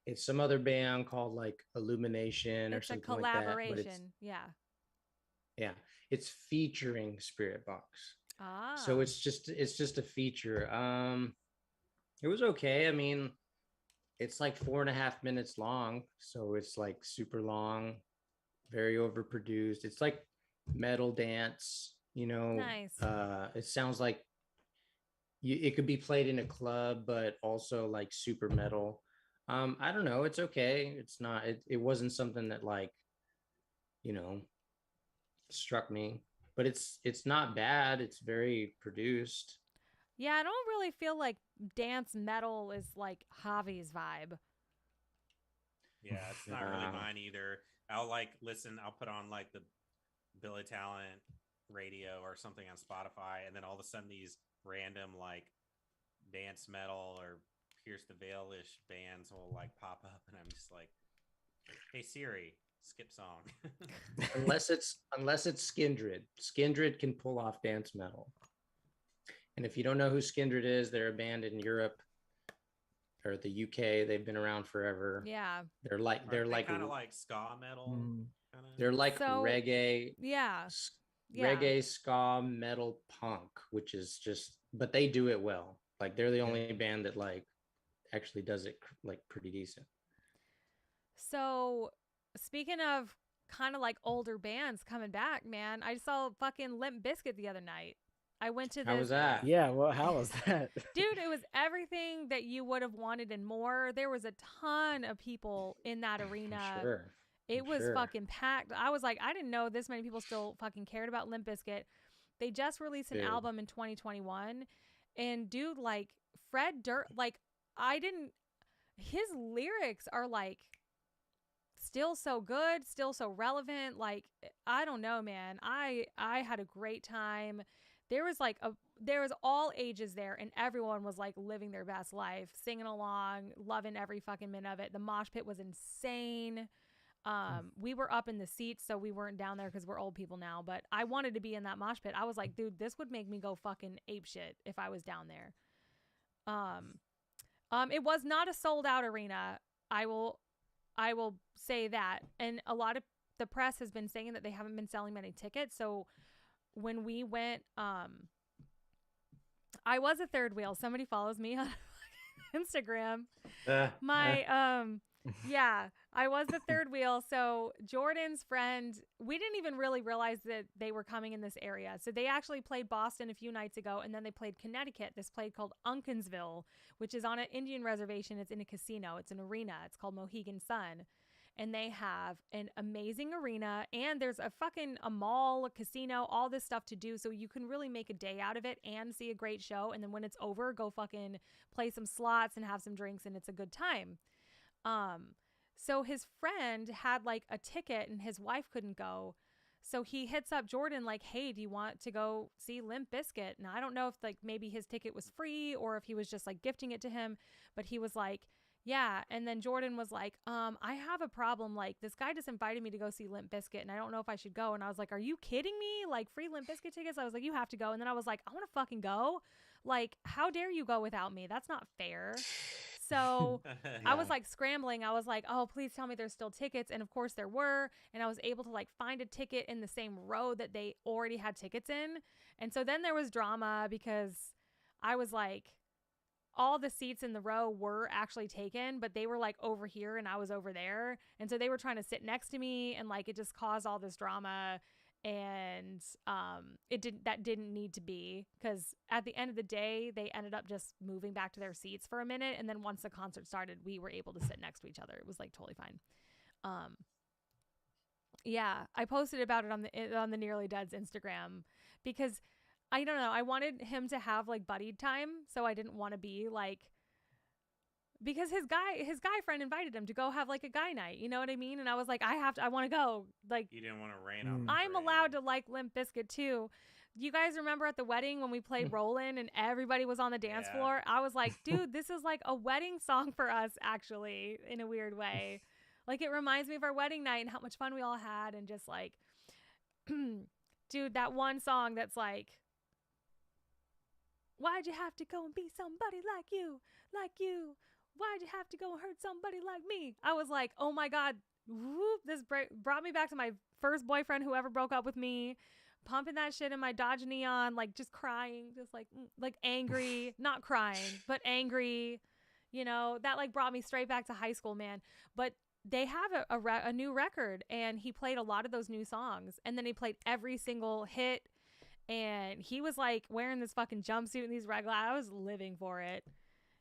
It's some other band called like Illumination or It's a something like that. But collaboration. Yeah. it's featuring Spirit Box. Ah. So it's just a feature. It was okay. I mean, it's like 4.5 minutes long, so it's like super long, very overproduced. It's like metal dance, you know. Nice. It sounds like it could be played in a club, but also like super metal. I don't know. It's okay. It's not. It wasn't something that like, you know, struck me. But it's not bad. It's very produced. Yeah, I don't really feel like dance metal is like Javi's vibe. Yeah, it's not really Yeah. mine either. I'll like listen, I'll put on like the Billy Talent radio or something on Spotify, and then all of a sudden these random like dance metal or Pierce the Veil-ish bands will like pop up, and I'm just like, Hey Siri, skip song. unless it's Skindred. Skindred can pull off dance metal. And if you don't know who Skindred is, they're a band in Europe or the UK. They've been around forever. Yeah. They're like kind of like ska metal. Mm. they're like So, reggae, yeah. reggae, ska, metal, punk, which is just, but they do it well. Like they're the only band that like actually does it like pretty decent. So, speaking of kind of like older bands coming back, man, I saw fucking Limp Bizkit the other night. I went to this. How was that? Yeah, well, how was that? Dude, it was everything that you would have wanted and more. There was a ton of people in that arena. Sure. It was Sure. fucking packed. I was like, I didn't know this many people still fucking cared about Limp Bizkit. They just released an Dude. album in 2021. And dude, like his lyrics are like still so good, still so relevant. Like, I don't know, man. I had a great time. There was all ages there, and everyone was like living their best life, singing along, loving every fucking minute of it. The mosh pit was insane. We were up in the seats, so we weren't down there because we're old people now, but I wanted to be in that mosh pit. I was like, dude, this would make me go fucking ape shit if I was down there. It was not a sold out arena. I will say that. And a lot of the press has been saying that they haven't been selling many tickets. So when we went, I was a third wheel. Somebody follows me on Instagram. Yeah, I was the third wheel. So Jordan's friend, we didn't even really realize that they were coming in this area. So they actually played Boston a few nights ago, and then they played Connecticut, this place called Unkinsville, which is on an Indian reservation. It's in a casino. It's an arena. It's called Mohegan Sun. And they have an amazing arena, and there's a mall, a casino, all this stuff to do. So you can really make a day out of it and see a great show. And then when it's over, go fucking play some slots and have some drinks, and it's a good time. So his friend had like a ticket and his wife couldn't go. So he hits up Jordan like, hey, do you want to go see Limp Bizkit? And I don't know if like maybe his ticket was free or if he was just like gifting it to him, but he was like, yeah. And then Jordan was like, I have a problem. Like, this guy just invited me to go see Limp Bizkit and I don't know if I should go. And I was like, are you kidding me? Like, free Limp Bizkit tickets? I was like, you have to go. And then I was like, I want to fucking go. Like, how dare you go without me? That's not fair. So I was like scrambling. I was like, oh, please tell me there's still tickets. And of course there were. And I was able to like find a ticket in the same row that they already had tickets in. And so then there was drama because I was like, all the seats in the row were actually taken, but they were like over here and I was over there. And so they were trying to sit next to me and like it just caused all this drama. And that didn't need to be, because at the end of the day they ended up just moving back to their seats for a minute, and then once the concert started we were able to sit next to each other. It was like totally fine. Yeah, I posted about it on the Nearly Dead's Instagram because I don't know, I wanted him to have like buddy time, so I didn't want to be like, because his guy friend invited him to go have like a guy night, you know what I mean? And I was like, I want to go. Like, you didn't want to rain on the I'm parade. allowed to like Limp Bizkit too. You guys remember at the wedding when we played Rollin' and everybody was on the dance floor? I was like, dude, this is like a wedding song for us, actually, in a weird way. Like, it reminds me of our wedding night and how much fun we all had, and just like, dude, that one song that's like, why'd you have to go and be somebody like you? Why'd you have to go and hurt somebody like me? I was like, oh my God, whoop, this brought me back to my first boyfriend, whoever broke up with me, pumping that shit in my Dodge Neon, like just crying, just like angry, not crying, but angry, you know, that like brought me straight back to high school, man. But they have a new record, and he played a lot of those new songs, and then he played every single hit, and he was like wearing this fucking jumpsuit and these red glasses. I was living for it.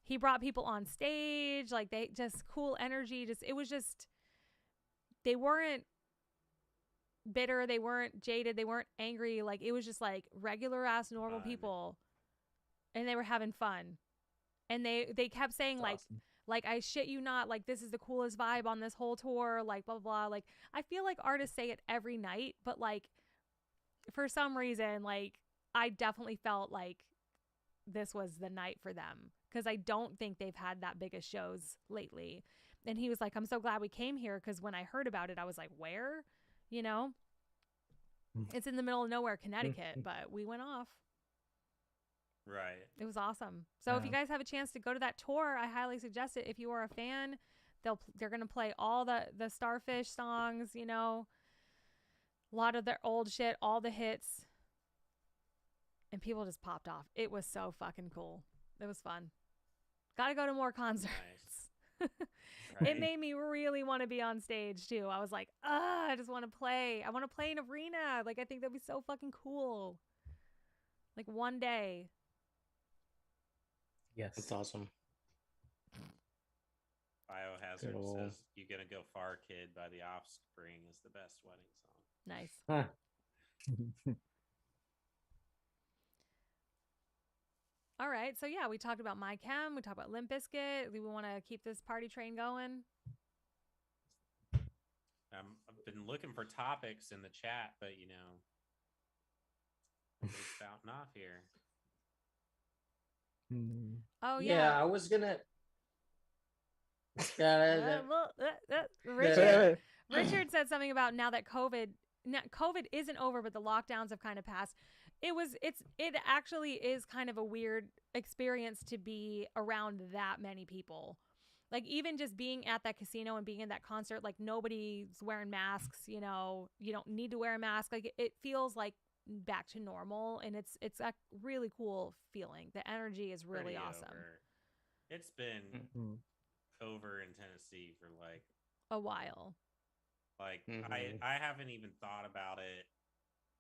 He brought people on stage, like they just cool energy. It was just, they weren't bitter, they weren't jaded, they weren't angry. Like, it was just like regular ass normal people, and they were having fun. And they kept saying like, awesome. Like, I shit you not, like, this is the coolest vibe on this whole tour, like, blah, blah, blah. Like, I feel like artists say it every night, but like, for some reason, like, I definitely felt like this was the night for them, because I don't think they've had that big of shows lately. And he was like, I'm so glad we came here because when I heard about it, I was like, where? You know? It's in the middle of nowhere, Connecticut, but we went off. Right. It was awesome. So if you Yeah. guys have a chance to go to that tour, I highly suggest it. If you are a fan, they're going to play all the Starfish songs, you know, a lot of their old shit, all the hits. And people just popped off. It was so fucking cool. It was fun. Got to go to more concerts. Nice. It Right. made me really want to be on stage too. I was like, I just want to play. I want to play in arena. Like, I think that'd be so fucking cool. Like one day. Yes. That's awesome. Biohazard Good ol'- says "You Gonna Go Far, Kid" by The Offspring is the best wedding song. Nice. Huh. All right. So yeah, we talked about My Chem. We talked about Limp Bizkit. Do we want to keep this party train going? I've been looking for topics in the chat, but you know, it's spouting off here. Oh Yeah, yeah. I was gonna. Richard, Richard said something about now that COVID isn't over, but the lockdowns have kind of passed. It actually is kind of a weird experience to be around that many people. Like even just being at that casino and being in that concert, like nobody's wearing masks, you know, you don't need to wear a mask. Like it feels like back to normal, and it's a really cool feeling. The energy is really Pretty awesome. over. It's been Mhm. over in Tennessee for like A while. Mhm. I haven't even thought about it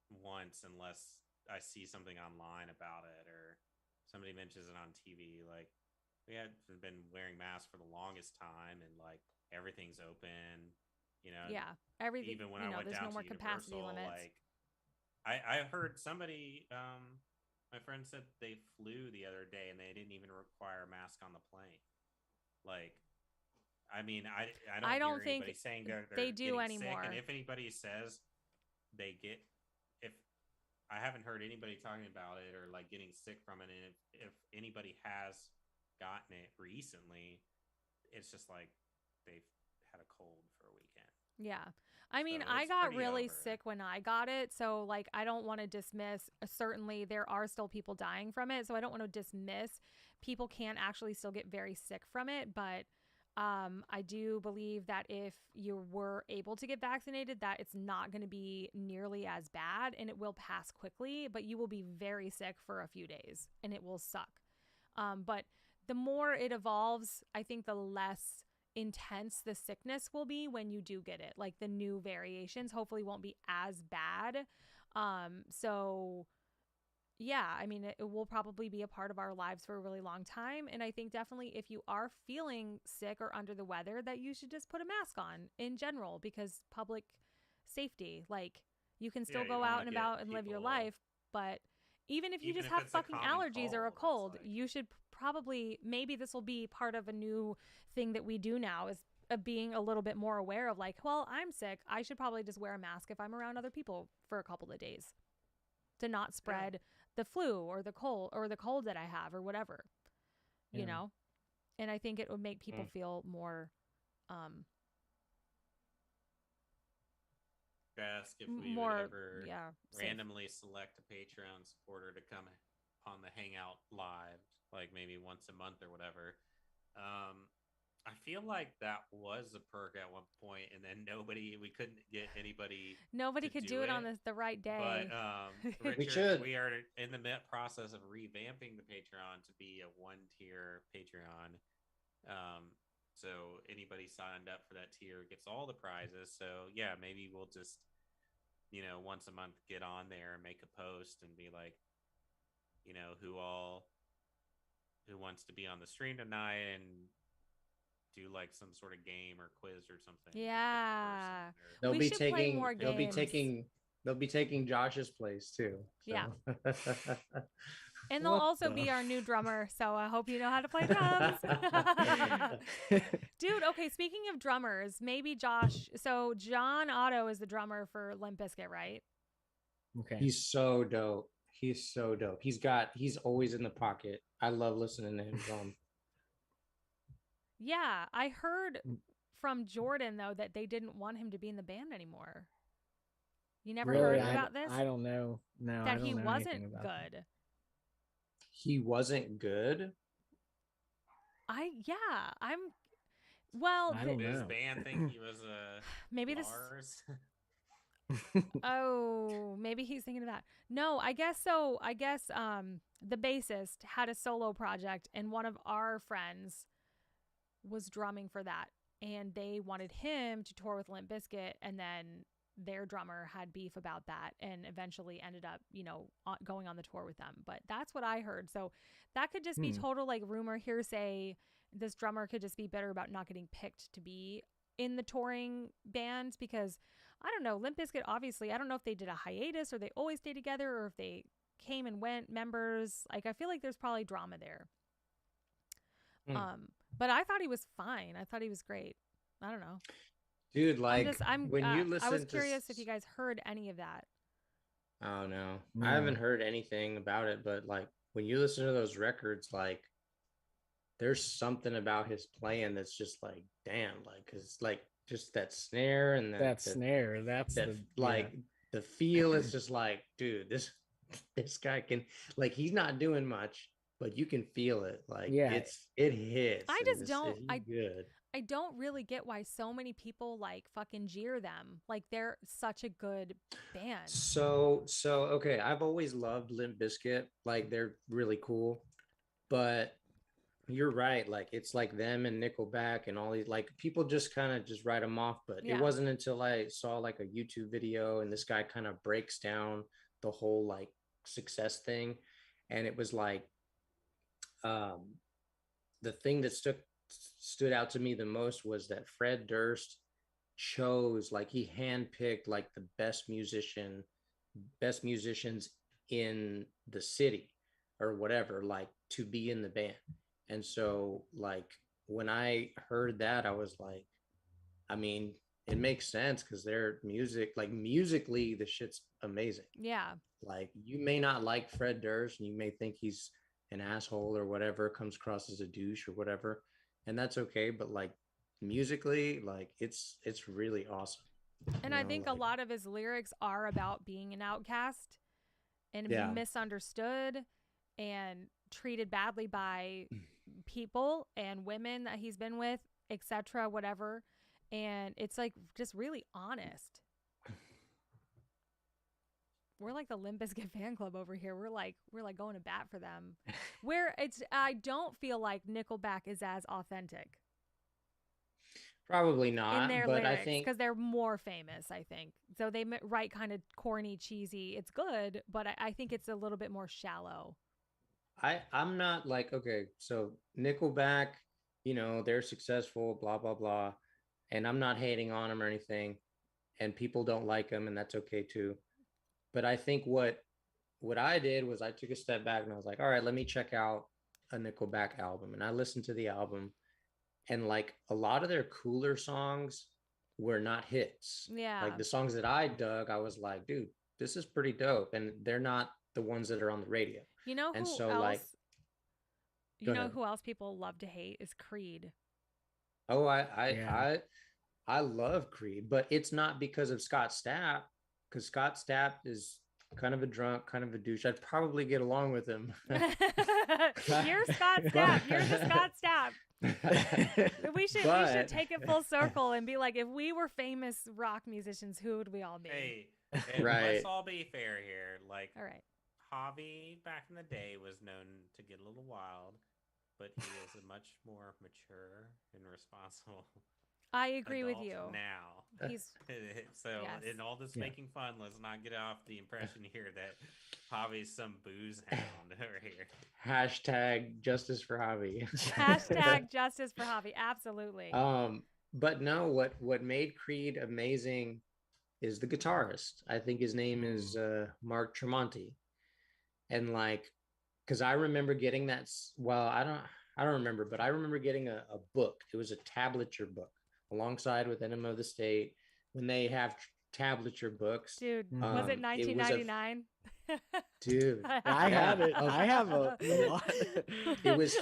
once unless I see something online about it or somebody mentions it on TV. Like we had been wearing masks for the longest time, and like everything's open. You know, Yeah. Everything, even when you I know, went there's down no more to capacity Universal, limits. like I heard somebody, my friend said they flew the other day and they didn't even require a mask on the plane. Like, I mean, I don't hear think anybody saying they're they do getting anymore. sick, and if anybody says they get, if I haven't heard anybody talking about it or like getting sick from it, and if anybody has gotten it recently, it's just like they've had a cold for a weekend. Yeah. I mean, So I it's got pretty really over. sick when I got it. So, like, I don't want to dismiss. Certainly, there are still people dying from it. So, I don't want to dismiss. People can actually still get very sick from it. But I do believe that if you were able to get vaccinated, that it's not going to be nearly as bad and it will pass quickly. But you will be very sick for a few days and it will suck. But the more it evolves, I think the less intense the sickness will be when you do get it. Like the new variations hopefully won't be as bad. So yeah, I mean, it will probably be a part of our lives for a really long time. And I think definitely if you are feeling sick or under the weather, that you should just put a mask on in general, because public safety, like you can still Yeah, you go don't out wanna and get about and live your people- life. But even if you Even just if have it's a fucking common allergies or a cold, it's cold, like- you should probably, maybe this will be part of a new thing that we do now, is being a little bit more aware of like, well, I'm sick. I should probably just wear a mask if I'm around other people for a couple of days to not spread the flu or the cold that I have or whatever, you Yeah. know? And I think it would make people feel more, ask if we more, would ever safe. randomly select a Patreon supporter to come on the Hangout live, like maybe once a month or whatever. I feel like that was a perk at one point, and then we couldn't get anybody. Nobody to could do do it on it, the right day. But Richard, should. we are in the process of revamping the Patreon to be a 1-tier Patreon. So anybody signed up for that tier gets all the prizes. So yeah, maybe we'll just, you know, once a month get on there and make a post and be like, you know, who wants to be on the stream tonight, and do like some sort of game or quiz or something. Pick the Yeah. person, or- They'll We be should play taking. more They'll be taking Josh's place too. So. Yeah. And they'll What also the- be our new drummer, so I hope you know how to play drums. Dude, okay, speaking of drummers, maybe Josh, so John Otto is the drummer for Limp Bizkit, right? Okay. He's so dope. He's so dope. He's always in the pocket. I love listening to him drum. Yeah, I heard from Jordan though that they didn't want him to be in the band anymore. You never Really, heard about this? I don't know. No, I That don't he know wasn't anything about that. good. He wasn't good. Well, I don't Did his know. band think he was maybe this. Lars? Oh, maybe he's thinking of that. No, I guess so. I guess the bassist had a solo project, and one of our friends was drumming for that, and they wanted him to tour with Limp Bizkit, and then their drummer had beef about that, and eventually ended up, going on the tour with them. But that's what I heard. So that could just be total like rumor, hearsay. This drummer could just be bitter about not getting picked to be in the touring band because I don't know, Limp Bizkit, obviously, I don't know if they did a hiatus or they always stay together or if they came and went members. Like, I feel like there's probably drama there. But I thought he was fine. I thought he was great. I don't know. Dude, like when you listen I was curious if you guys heard any of that. Oh no. No. I haven't heard anything about it, but like when you listen to those records, like there's something about his playing that's just like, damn, like, cause like just that snare and that snare, that's that the feel is just like, dude, this guy can, like, he's not doing much, but you can feel it. Like, it hits. I just don't. Good. I don't really get why so many people like fucking jeer them. Like they're such a good band. So okay, I've always loved Limp Bizkit. Like they're really cool, but you're right. Like it's like them and Nickelback and all these, like people just kind of just write them off. But it wasn't until I saw like a YouTube video and this guy kind of breaks down the whole like success thing, and it was like the thing that stood out to me the most was that Fred Durst chose, like he handpicked like the best musicians in the city or whatever, like to be in the band. And so like when I heard that, I was like, I mean, it makes sense because their music, like musically, the shit's amazing. Yeah. Like you may not like Fred Durst and you may think he's an asshole or whatever, comes across as a douche or whatever, and that's okay. But like musically, like it's really awesome. And I think a lot of his lyrics are about being an outcast and misunderstood and treated badly by people and women that he's been with, etc., whatever. And it's like just really honest. We're like the Limp Bizkit fan club over here. We're like going to bat for them. I don't feel like Nickelback is as authentic. Probably not in their but lyrics, I think because they're more famous, I think. So they write kind of corny, cheesy. It's good, but I think it's a little bit more shallow. I'm not like, okay, so Nickelback, they're successful, blah, blah, blah. And I'm not hating on them or anything. And people don't like them, and that's okay too. But I think what I did was I took a step back and I was like, all right, let me check out a Nickelback album. And I listened to the album, and like a lot of their cooler songs were not hits. Yeah. Like the songs that I dug, I was like, dude, this is pretty dope. And they're not the ones that are on the radio. You know who so, else? like, you know who else people love to hate is Creed. Oh, I love Creed, but it's not because of Scott Stapp, because Scott Stapp is kind of a drunk, kind of a douche. I'd probably get along with him. You're Scott Stapp. You're the Scott Stapp. We should take it full circle and be like, if we were famous rock musicians, who would we all be? Hey, right. Let's all be fair here. Like, all right. Javi back in the day was known to get a little wild, but he is a much more mature and responsible. I agree with you. Now, he's so yes. in all this making fun, let's not get off the impression here that Javi's some booze hound over here. Hashtag justice for Javi. Hashtag justice for Javi. Absolutely. But no, what made Creed amazing is the guitarist. I think his name is Mark Tremonti, and like, because I remember getting that. Well, I don't remember, but I remember getting a book. It was a tablature book alongside with Enema of the State when they have tablature books. Dude, was it 1999? Dude. I have it. Oh. I have a lot. It was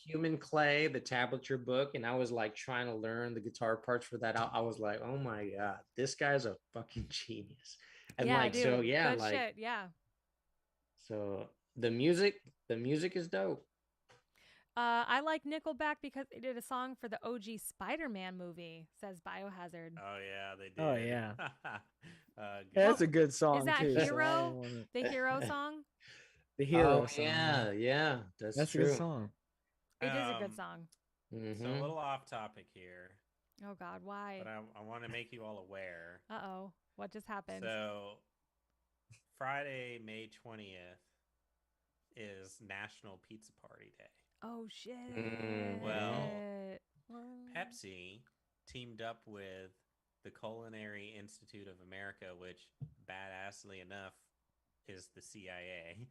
human clay, the tablature book, and I was like trying to learn the guitar parts for that. I was like, oh my god, this guy's a fucking genius. And Yeah, like, dude. so yeah, Good like, shit. Yeah. so the music is dope. I like Nickelback because they did a song for the OG Spider-Man movie, says Biohazard. Oh yeah, they did. Oh, yeah. Good. That's a good song Is that too. so I Hero? don't wanna- The Hero song? The Hero Oh song. yeah, that's That's a true. good song. It is a good Um, song. So Mhm. a little off topic here, Oh God, why? but I want to make you all aware. Uh-oh. What just happened? So Friday, May 20th is National Pizza Party Day. Oh shit. Well, Well, Pepsi teamed up with the Culinary Institute of America, which, badassly enough, is the CIA.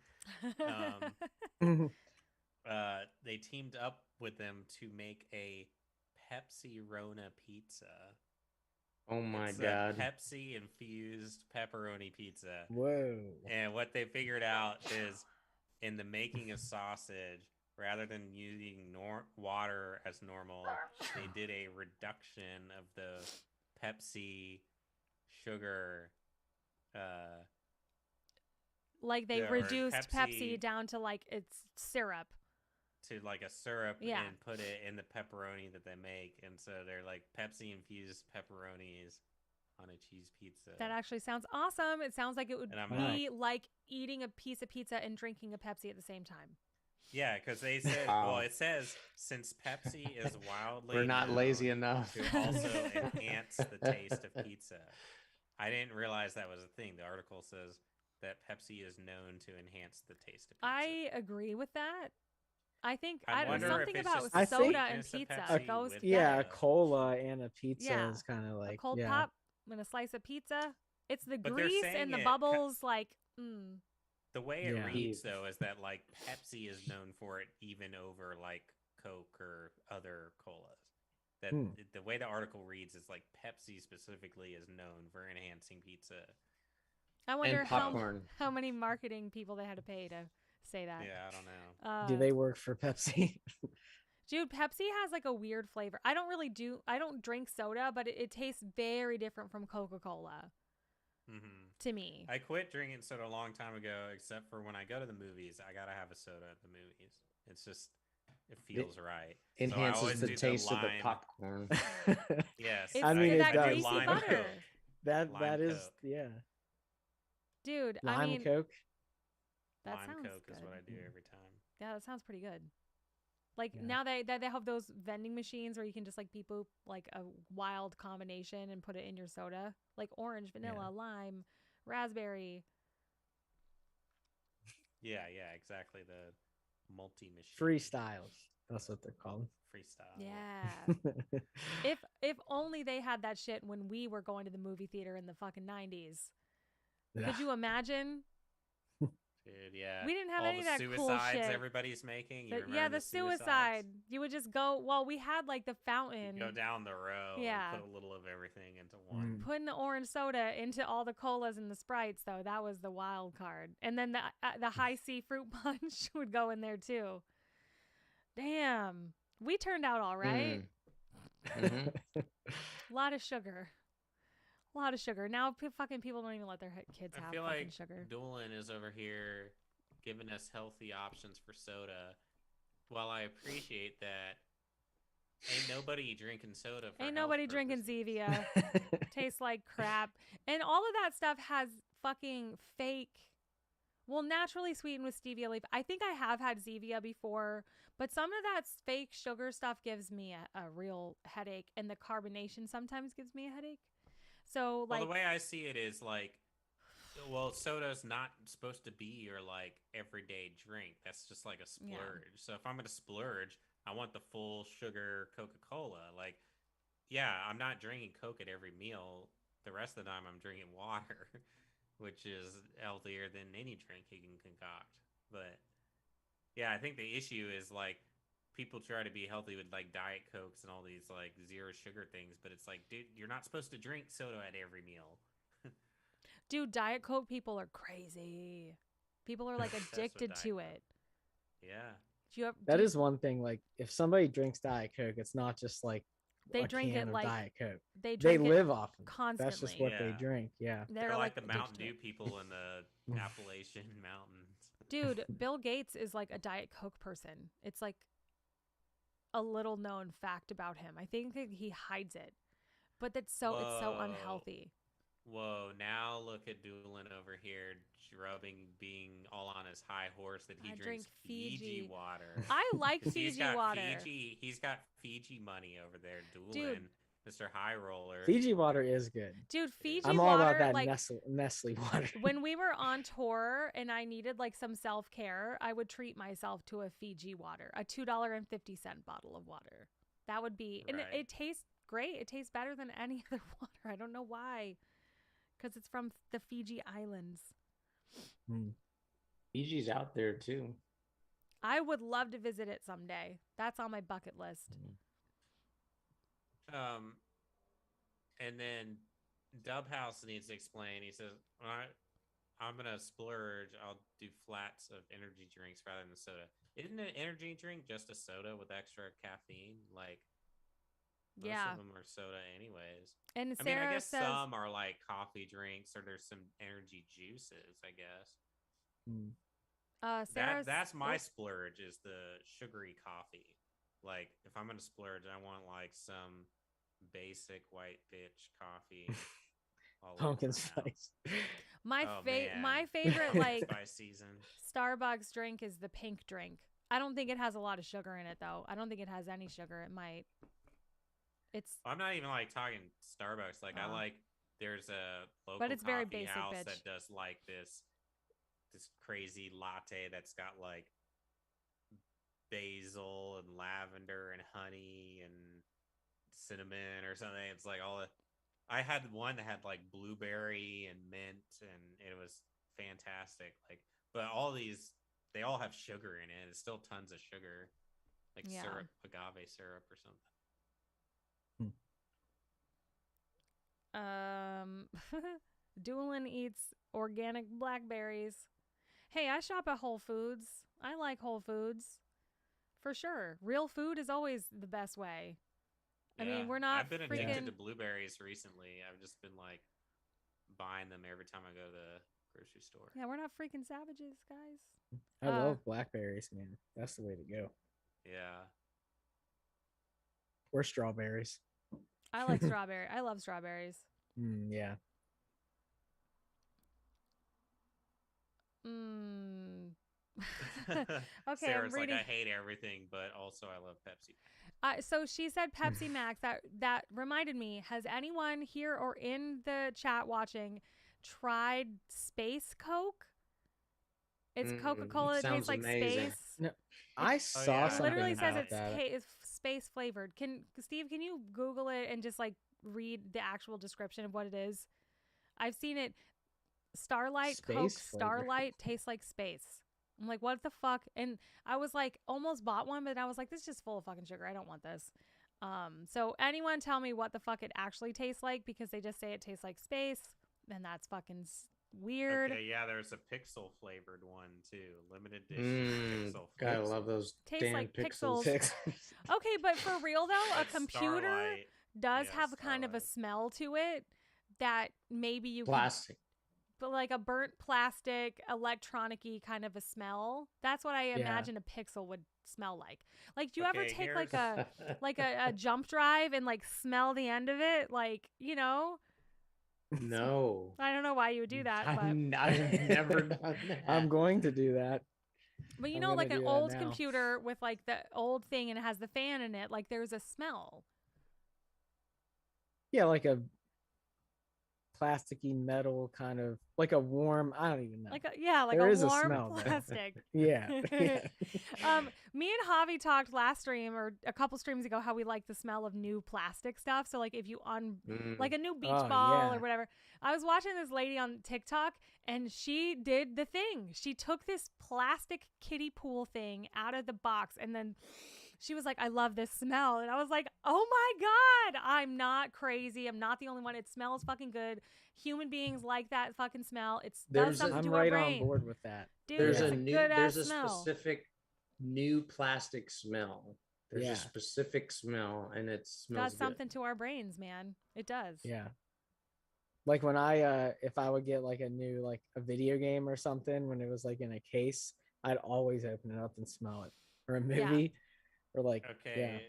They teamed up with them to make a Pepsi Rona pizza. Oh my It's god. a Pepsi infused pepperoni pizza. Whoa. And what they figured out is in the making of sausage, rather than using water as normal, they did a reduction of the Pepsi sugar. like they Yeah, or reduced Pepsi Pepsi down to like its syrup. To like a syrup Yeah. and put it in the pepperoni that they make, and so they're like Pepsi infused pepperonis on a cheese pizza. That actually sounds awesome. It sounds like it would And I'm be like eating a piece of pizza and drinking a Pepsi at the same time. Yeah, because they said, Wow. well, it says since Pepsi is wildly We're not known lazy enough. to also enhance the taste of pizza. I didn't realize that was a thing. The article says that Pepsi is known to enhance the taste of pizza. I agree with that. I think I I don't wonder know, if something it's about just I soda think- and It's a pizza Pepsi goes with Yeah, a together. cola and a pizza Yeah. is kind of like A cold yeah. pop and a slice of pizza. It's the But they're grease saying and the it bubbles, like, The way it Yeah. reads, though, is that like Pepsi is known for it even over like Coke or other colas. That the way the article reads is like Pepsi specifically is known for enhancing pizza. I wonder And popcorn. how many marketing people they had to pay to say that. Yeah, I don't know. Do they work for Pepsi? Dude, Pepsi has like a weird flavor. I don't drink soda, but it tastes very different from Coca-Cola to me. I quit drinking soda a long time ago, except for when I go to the movies. I gotta have a soda at the movies. It's just it feels right. So I Enhances always the do taste of the lime. popcorn. Yes, It's I mean, it that does. greasy lime butter. Coke. that Lime is Coke. yeah. Dude, Lime I mean, Coke. that Lime sounds Coke good. is what I do every time. Yeah, that sounds pretty good. Like Yeah. now they have those vending machines where you can just like beep boop like a wild combination and put it in your soda, like orange, vanilla, lime, raspberry. Yeah, exactly. The multi-machine Freestyles. That's what they're called. freestyle. Yeah. if only they had that shit when we were going to the movie theater in the fucking 90s. Could you imagine? Dude, yeah. We didn't have All any of the that cool suicides shit. everybody's making. You Yeah, remember the suicide. You would just go. Well, we had like the fountain. Go down the row. Yeah. And put a little of everything into one. Putting the orange soda into all the colas and the sprites, though, that was the wild card. And then the high C fruit punch would go in there too. Damn, we turned out all right. Mhm. A lot of sugar. A lot of sugar. Now fucking people don't even let their kids I have feel fucking like sugar. Doolin is over here giving us healthy options for soda. While I appreciate that, ain't nobody drinking soda. For Ain't health nobody drinking purposes. Zevia. Tastes like crap. And all of that stuff has fucking fake, well, naturally sweetened with stevia leaf. I think I have had Zevia before, but some of that fake sugar stuff gives me a real headache, and the carbonation sometimes gives me a headache. So, Well, like, the way I see it is like, well, soda's not supposed to be your like everyday drink. That's just like a splurge. So if I'm gonna splurge, I want the full sugar Coca-Cola. Like, yeah, I'm not drinking Coke at every meal. The rest of the time, I'm drinking water, which is healthier than any drink you can concoct. But yeah, I think the issue is like people try to be healthy with like Diet Cokes and all these like zero sugar things, but it's like, dude, you're not supposed to drink soda at every meal. Dude, Diet Coke people are crazy. People are like Obsessed with addicted Diet to Coke. it. Yeah. Do you have, That do you- is one thing. Like, if somebody drinks Diet Coke, it's not just like they a drink can it of like Diet Coke. they They drink it live off of it. constantly. That's just what they Yeah. drink. Yeah. They're like the addicted Mountain to Dew it. people in the Appalachian Mountains. Dude, Bill Gates is like a Diet Coke person. It's like a little known fact about him. I think that he hides it, but it's so Whoa. unhealthy. Whoa, now look at Doolin over here being all on his high horse that he I drinks drink Fiji. water. I like 'Cause he's Fiji got water. He's got Fiji money over there, Doolin, Dude. Mr. High Roller. Fiji water is good. Dude, Fiji I'm all water, about that like Nestle water. when we were on tour and I needed like some self-care, I would treat myself to a Fiji water, a $2.50 bottle of water. That would be, and Right. it tastes great. It tastes better than any other water. I don't know why, because it's from the Fiji Islands. Fiji's out there too. I would love to visit it someday. That's on my bucket list. And then Dubhouse needs to explain. He says, I'm gonna splurge. I'll do flats of energy drinks rather than soda. Isn't an energy drink just a soda with extra caffeine? Like most Yeah. of them are soda anyways. And I mean, Sarah I guess says, some are like coffee drinks, or there's some energy juices. I guess Sarah, that's my splurge is the sugary coffee. Like if I'm gonna splurge, I want like some basic white bitch coffee. all over Pumpkin my house. spice. my Oh, my man. favorite Pumpkin like spice season. Starbucks drink is the pink drink. I don't think it has a lot of sugar in it though. I don't think it has any sugar. It might. It's I'm not even like talking Starbucks. Like I Oh. like there's a local it's very coffee basic, house bitch. that does like this crazy latte that's got like basil and lavender and honey and cinnamon or something. It's like all the I had one that had like blueberry and mint and it was fantastic. Like but all these they all have sugar in it. It's still tons of sugar. Like Yeah. syrup, agave syrup or something. Doolin eats organic blackberries. Hey, I shop at Whole Foods. I like Whole Foods. For sure. Real food is always the best way. I mean, we're not I've been freaking addicted to blueberries recently. I've just been like buying them every time I go to the grocery store. Yeah, we're not freaking savages, guys. I love blackberries, man. That's the way to go. Yeah. Or strawberries. I like strawberry. I love strawberries. Yeah. Okay, Sarah's I'm reading. like, I hate everything, but also I love Pepsi. So she said Pepsi Max. That reminded me. Has anyone here or in the chat watching tried Space Coke? It's Coca-Cola. It tastes sounds like amazing. space. I saw yeah. It something literally says about it's that. it's space flavored. Steve, can you Google it and just like read the actual description of what it is? I've seen it. Starlight Coke Space flavor. Starlight tastes like space. I'm like, what the fuck? And I was like, almost bought one, but I was like, this is just full of fucking sugar. I don't want this. So anyone tell me what the fuck it actually tastes like, because they just say it tastes like space, and that's fucking weird. Okay, yeah, there's a pixel flavored one too. Limited edition pixel. Gotta flavor. love those Tastes damn like pixels. pixels. Okay, but for real though, a That's computer Starlight. does Yeah, have kind of a Starlight. smell to it that maybe you could, Plastic. but like a burnt plastic, electronic-y kind of a smell. That's what I imagine a pixel would smell like. Like, do you ever Okay, take like here's- a jump drive and like smell the end of it? Like, you know, No. I don't know why you would do that, but I've never done that. I'm going to do that. you I'm know, gonna like an do that old now. computer with like the old thing and it has the fan in it. Like, there's a smell. Yeah, like a plasticky metal kind of like a warm. I don't even know. Like like There a is a warm smell there. plastic. yeah. yeah. Me and Javi talked last stream or a couple streams ago how we like the smell of new plastic stuff. So like if you like a new beach Oh, ball yeah. or whatever. I was watching this lady on TikTok and she did the thing. She took this plastic kiddie pool thing out of the box and then she was like, I love this smell. And I was like, oh my God, I'm not crazy. I'm not the only one. It smells fucking good. Human beings like that fucking smell. It does There's a- something I'm to our right on brain. board with that. Dude, There's it's a a new good there's ass a smell. specific new plastic smell. There's Yeah. a specific smell, and it smells Does something good. to our brains, man. It does. Yeah. Like when I if I would get like a new like a video game or something when it was like in a case, I'd always open it up and smell it. Or a Yeah. movie. Or like Okay.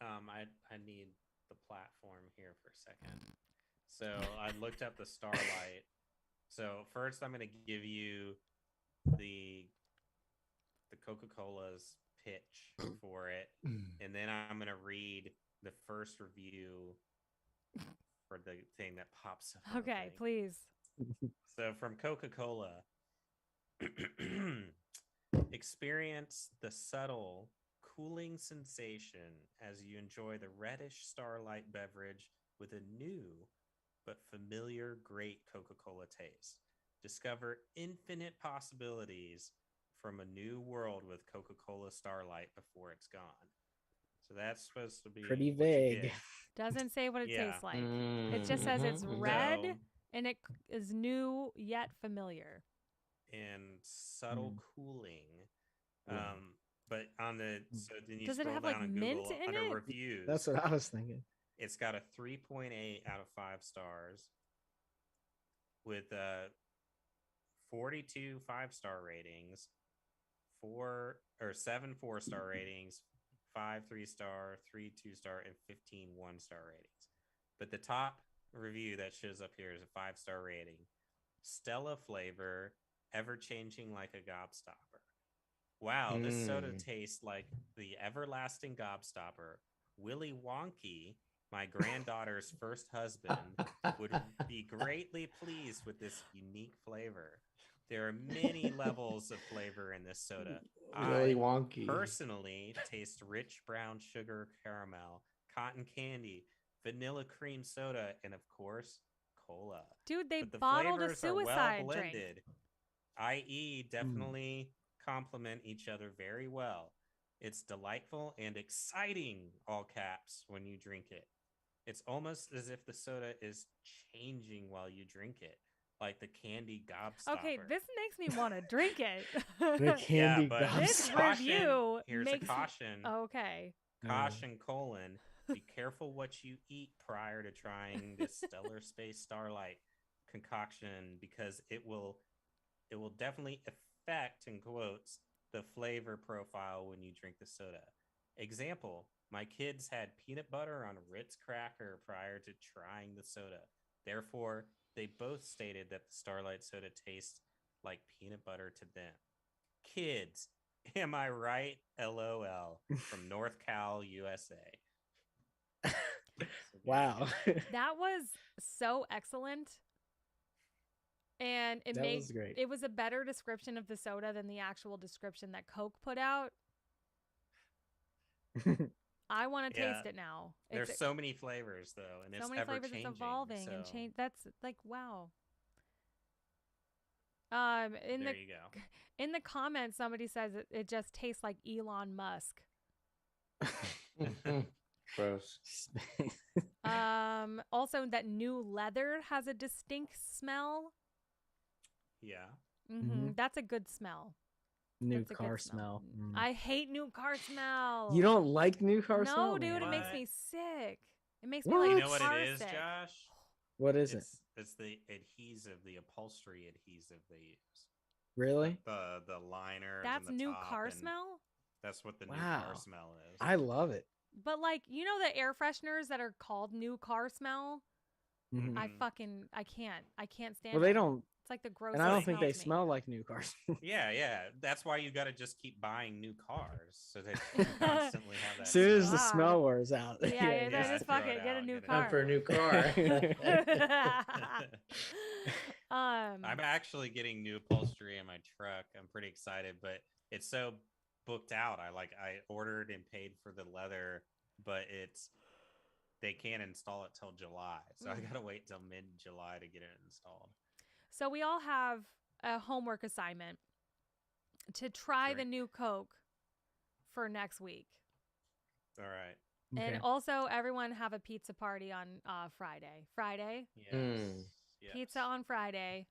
I need the platform here for a second. So I looked up the Starlight. So first I'm gonna give you the Coca-Cola's pitch for it, and then I'm gonna read the first review for the thing that pops up. on the Okay, thing. please. So from Coca-Cola, experience the subtle cooling sensation as you enjoy the reddish Starlight beverage with a new but familiar great Coca-Cola taste. Discover infinite possibilities from a new world with Coca-Cola Starlight before it's gone. So that's supposed to be Pretty what you vague. get. Doesn't say what it Yeah. tastes like. It just says it's Mhm. red So, and it is new yet familiar. and subtle Mm. cooling. Yeah. But on the so then you Does it scroll have, down like, on mint Google in under it? reviews. That's what I was thinking. It's got a 3.8 out of 5 stars with 42 5-star ratings, 7 4-star ratings, 5 3-star, 3 2-star, and 15 1-star ratings. But the top review that shows up here is a 5-star rating. Stella flavor, ever changing like a gobstopper. Wow, this soda tastes like the everlasting gobstopper. Willy Wonky, my granddaughter's first husband, would be greatly pleased with this unique flavor. There are many levels of flavor in this soda. Really I wonky. personally taste rich brown sugar caramel, cotton candy, vanilla cream soda, and of course, cola. Dude, they But the bottled a flavors are well suicide drink. blended, i.e., definitely complement each other very well. It's delightful and exciting, all caps, when you drink it. It's almost as if the soda is changing while you drink it, like the candy gobstopper. Okay, this makes me want to drink it. The candy but This gobstopper. caution, review here's makes a caution. Okay. Caution, colon. Be careful what you eat prior to trying this Stellar Space Starlight concoction, because it will definitely affect, in quotes, the flavor profile when you drink the soda. Example, my kids had peanut butter on Ritz cracker prior to trying the soda. Therefore, they both stated that the Starlight soda tastes like peanut butter to them. Kids, am I right? LOL. From North Cal, USA. Wow. That was so excellent. And it That made was great. it was a better description of the soda than the actual description that Coke put out. I want to Yeah. taste it now. There's so many flavors, though, and so it's many ever flavors. changing. It's evolving and so change. That's like wow. In there the you go. in the comments, somebody says it just tastes like Elon Musk. Gross. Also, that new leather has a distinct smell. Yeah. Mhm. That's a good smell. New That's a good car smell. Mm. I hate new car smell. You don't like new car No, smell? dude, it man? makes What? me sick. It makes me What? like You know what car it is, sick. Josh? What is it? It's the adhesive, the upholstery adhesive they use. Really? The liners. That's and the new top, car and smell? That's what the new Wow. car smell is. I love it. But like, you know the air fresheners that are called new car smell? Mhm. I Mhm. can't stand Well, they them. don't, It's like the gross. and I don't smell think they to me. smell like new cars. Yeah. That's why you got to just keep buying new cars so that you constantly have that. As soon as the Wow. smell wears out. Yeah, Yeah, just throw fuck it it. Get a out, new get it car. Time for a new car. I'm actually getting new upholstery in my truck. I'm pretty excited, but it's so booked out. I ordered and paid for the leather, but they can't install it till July. So I gotta wait till mid-July to get it installed. So we all have a homework assignment to try the Drink. new Coke for next week. All right. And Okay. also, everyone have a pizza party on Friday. Friday, Yes. Mm. Yes. pizza on Friday.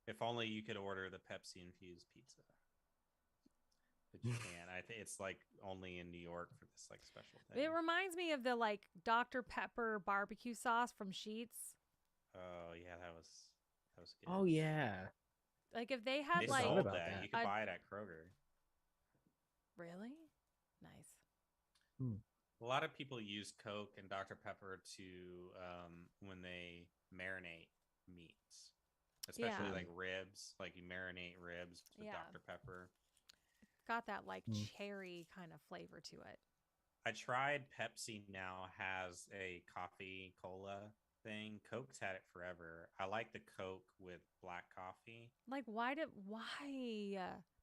If only you could order the Pepsi infused pizza. But you can't. I think it's like only in New York for this like special thing. It reminds me of the like Dr. Pepper barbecue sauce from Sheets. Oh yeah, that was good. Oh yeah. Like if they had They forgot like sold about that. that. You could a- buy it at Kroger. really nice. A lot of people use Coke and Dr. Pepper to when they marinate meats, especially Yeah. like ribs. Like you marinate ribs with Yeah. Dr. Pepper. Got that like Mm. cherry kind of flavor to it. I tried Pepsi now has a coffee cola thing. Coke's had it forever. I like the Coke with black coffee. Like why?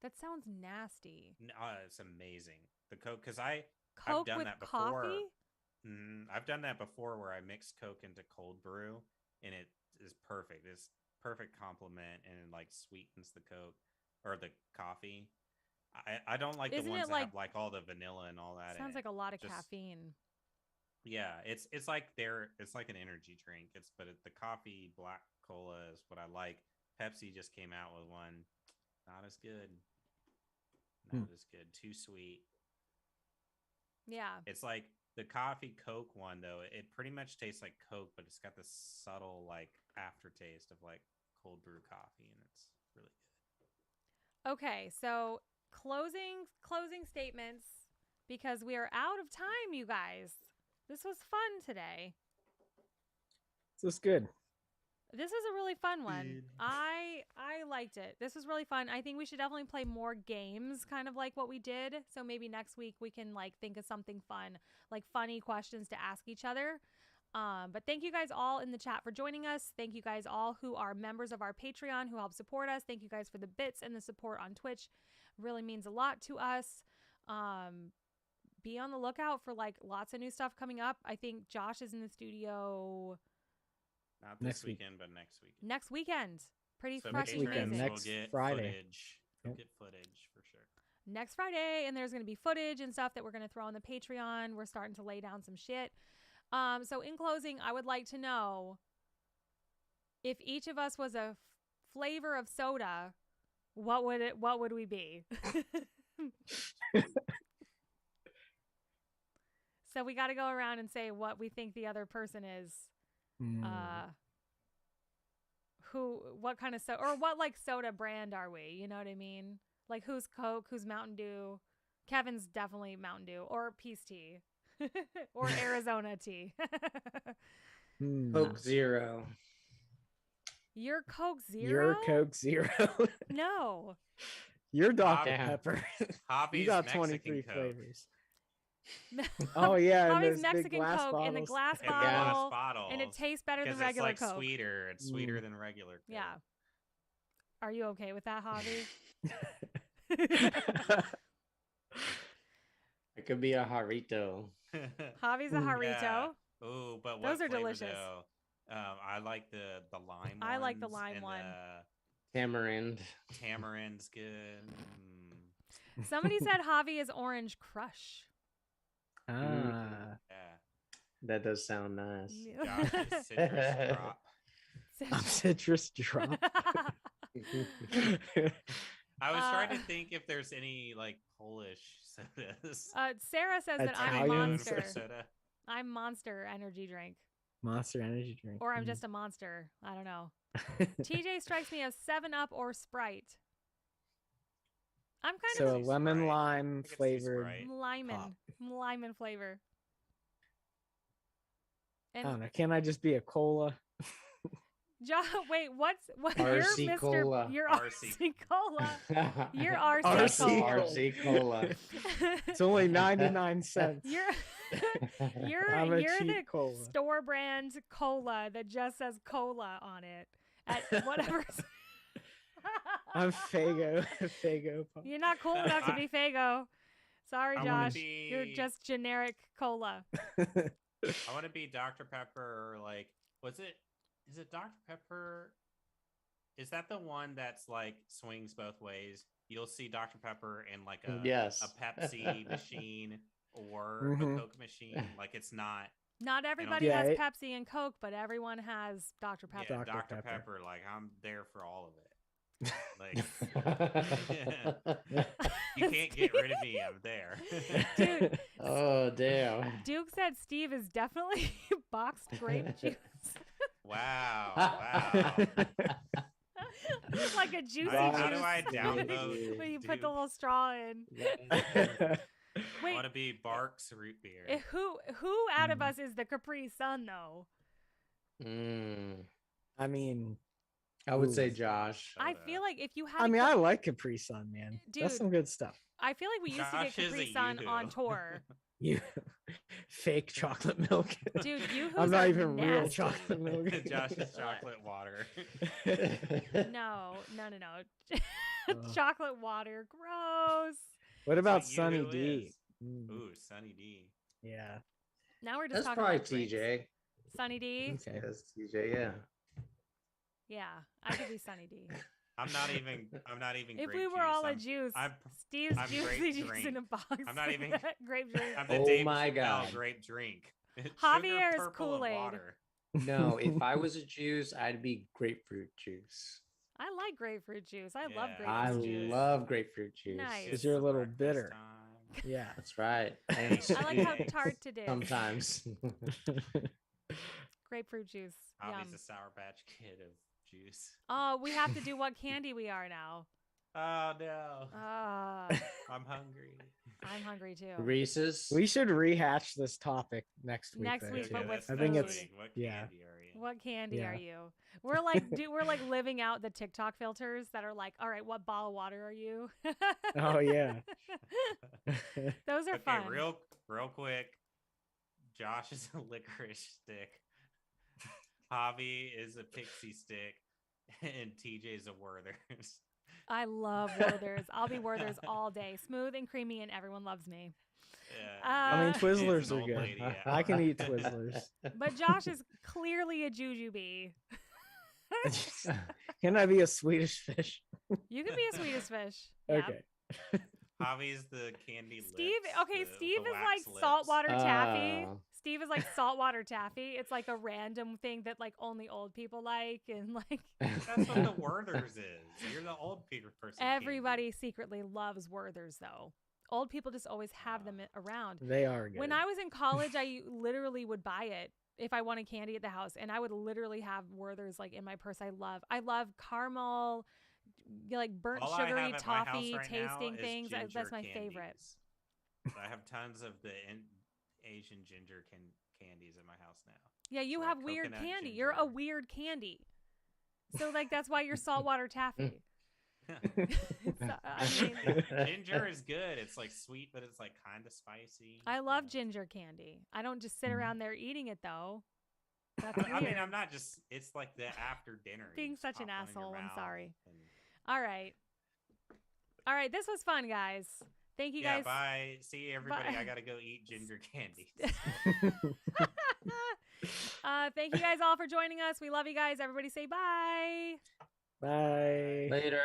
That sounds nasty. It's amazing. The Coke, because I've Coke done with that before. coffee? I've done that before where I mix Coke into cold brew, and it is perfect. It's perfect complement, and it like sweetens the Coke or the coffee. I don't like Isn't the it ones that like- have like all the vanilla and all that. in Sounds it. like a lot of Just- caffeine. Yeah, it's like it's like an energy drink. The coffee black cola is what I like. Pepsi just came out with one, not as good. Not as good. Too sweet. Yeah. It's like the coffee Coke one though. It pretty much tastes like Coke, but it's got this subtle like aftertaste of like cold brew coffee, and it's really good. Okay, so closing statements because we are out of time, you guys. This was fun today. This is good. This was a really fun one. Good. I liked it. This was really fun. I think we should definitely play more games, kind of like what we did. So maybe next week we can like think of something fun, like funny questions to ask each other. But thank you guys all in the chat for joining us. Thank you guys all who are members of our Patreon who help support us. Thank you guys for the bits and the support on Twitch. Really means a lot to us. Be on the lookout for like lots of new stuff coming up. I think Josh is in the studio Not this Next week. weekend, but next weekend. next weekend. Pretty So freaking weekend, amazing. next we'll get Friday. footage. We'll Yep. get footage for sure. Next Friday, and there's going to be footage and stuff that we're going to throw on the Patreon. We're starting to lay down some shit. So in closing, I would like to know if each of us was a flavor of soda, what would we be? So we got to go around and say what we think the other person is. What kind of soda, or what like soda brand are we? You know what I mean? Like who's Coke, who's Mountain Dew? Kevin's definitely Mountain Dew or Peace Tea or Arizona tea. Coke Zero. You're Coke Zero? You're Coke Zero. No. You're Dr. Damn. Pepper. Hobby's You got Mexican 23 Coke. flavors. Oh yeah, and Hobby's those big Mexican glass Coke in the bottles. glass In the bottle, glass bottle. and it tastes better than Because regular it's like Coke. sweeter. It's sweeter than regular Coke. Yeah. Are you okay with that, Hobby? It could be a Jarrito. Hobby's a Ooh, Jarrito. Yeah. Ooh, but what Those are flavor, delicious. though? I like the lime. I like the ones, lime and one. Tamarind. The tamarind's good. Somebody said Javi is Orange Crush. Ah, Yeah. That does sound nice. Josh is citrus drop. I'm citrus drop. I was trying to Uh, think if there's any like Polish sodas. Sarah says that I'm Italian Monster. soda. I'm Monster energy drink. Monster Energy drink. Or I'm Mm. just a monster. I don't know. TJ strikes me as 7-Up or Sprite. I'm kind So a see lemon Sprite. lime I could see flavored. Sprite. of limon. pop. Limon flavor. I And don't know. Can I just be a cola? Wait, what? RC You're Mr. Cola. You're RC. RC Cola. You're RC RC Cola. RC Cola. It's only 99 cents. You're you're I'm a you're the cheap cola. store brand cola that just says cola on it at whatever. I'm Fago. Fago pop. You're not cool enough to be Fago. Sorry, I wanna Josh. You're be- just generic cola. I want to be Dr. Pepper or like, is it Dr. Pepper? Is that the one that's like swings both ways? You'll see Dr. Pepper in like a Yes. Pepsi machine, or Mhm. a Coke machine. Like it's not. Not everybody Yeah, has it- Pepsi and Coke, but everyone has Dr. Pepper. Yeah, Dr. Dr. Pepper. Pepper. Like I'm there for all of it. Like you can't get rid of me. I'm there. Dude. Oh damn. Duke said Steve is definitely boxed grape juice. Wow. Wow. Like a juicy How juice. do I download? when you put the Duke? little straw in. I Wait, want to be Barks root beer. who out of us is the Capri Sun though? I mean, I would Ooh. say Josh. I Soda. feel like if you had, I a mean, Cap- I like Capri Sun, man. That's Dude. some good stuff. I feel like we used to Josh get is Capri a Sun on Yoo-hoo. tour. You fake chocolate milk. Dude, Yoo-hoos I'm not are even real nasty. chocolate milk. Josh's chocolate water. No. Ugh. Chocolate water, gross. What about what Sunny Yoo-hoo D? is. Mm, Ooh, Sunny D. yeah. Now we're just That's talking probably about drinks. TJ. Sunny D. Okay. Yes, TJ. Yeah. Yeah, I could be Sunny D. I'm not even If grape we were juice. all a I'm, juice, I'm Steve's I'm juicy grape juice drink. in a box. I'm not even- grape juice. I'm the Oh Dave my Chappelle God. grape drink. Javier's Sugar, purple, and Kool-Aid. water. No, if I was a juice, I'd be grapefruit juice. I like grapefruit juice. I love Yeah, grapefruit I juice. love grapefruit juice. Nice. 'Cause you're a It's little breakfast bitter. time. Yeah. That's right. And I like how Sweet. tart it is. sometimes. Grapefruit juice. Yum. Obviously, the Sour Patch Kid of juice. Oh, we have to do what candy we are now. Oh no, I'm hungry. hungry too. Reese's. We should rehash this topic next week. Next though, week, too. but with that's I think food. it's cheating. What yeah. candy are you? What candy Yeah. are you? We're like, we're like living out the TikTok filters that are like, all right, what bottle of water are you? Oh yeah. Those are Okay, fun. real quick. Josh is a licorice stick. Javi is a pixie stick, and TJ's a Werther's. I love Werther's. I'll be Werther's all day. Smooth and creamy, and everyone loves me. Yeah, I mean, Uh, Twizzlers it's an are old good. lady I can hour. eat Twizzlers. But Josh is clearly a jujube. Can I be a Swedish fish? You can be a Swedish fish. Yeah. Okay. Javi's the candy Steve, lips, okay, the Steve is wax like lips. saltwater taffy. Oh. Steve is like saltwater taffy. It's like a random thing that like only old people like, and like That's what the Werther's is. You're the old Peter person. candy. everybody secretly loves Werther's though. Old people just always have them around. They are good. When I was in college, I literally would buy it if I wanted candy at the house, and I would literally have Werther's like in my purse. I love caramel, like burnt All I sugary have at my house toffee right now tasting is things. That's ginger my favorite. candies. I have tons of the Asian ginger candies in my house now. Yeah, you like have weird coconut candy. You're a ginger. weird candy. So like that's why you're saltwater taffy. I mean, Ginger is good. It's like sweet, but it's like kind of spicy. I you love know? ginger candy. I don't just sit around there eating it though. That's I mean, weird. I'm not just. It's like the after dinner. you Being just such an pop one in your asshole, I'm mouth sorry. and- All right. All right, this was fun, guys. Thank you yeah, guys. bye. See everybody. Bye. I gotta go eat ginger candy. Thank you guys all for joining us. We love you guys. Everybody say bye. Bye. Later.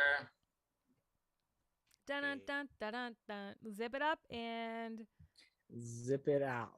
Dun dun dun dun dun. Zip it up and Zip it out.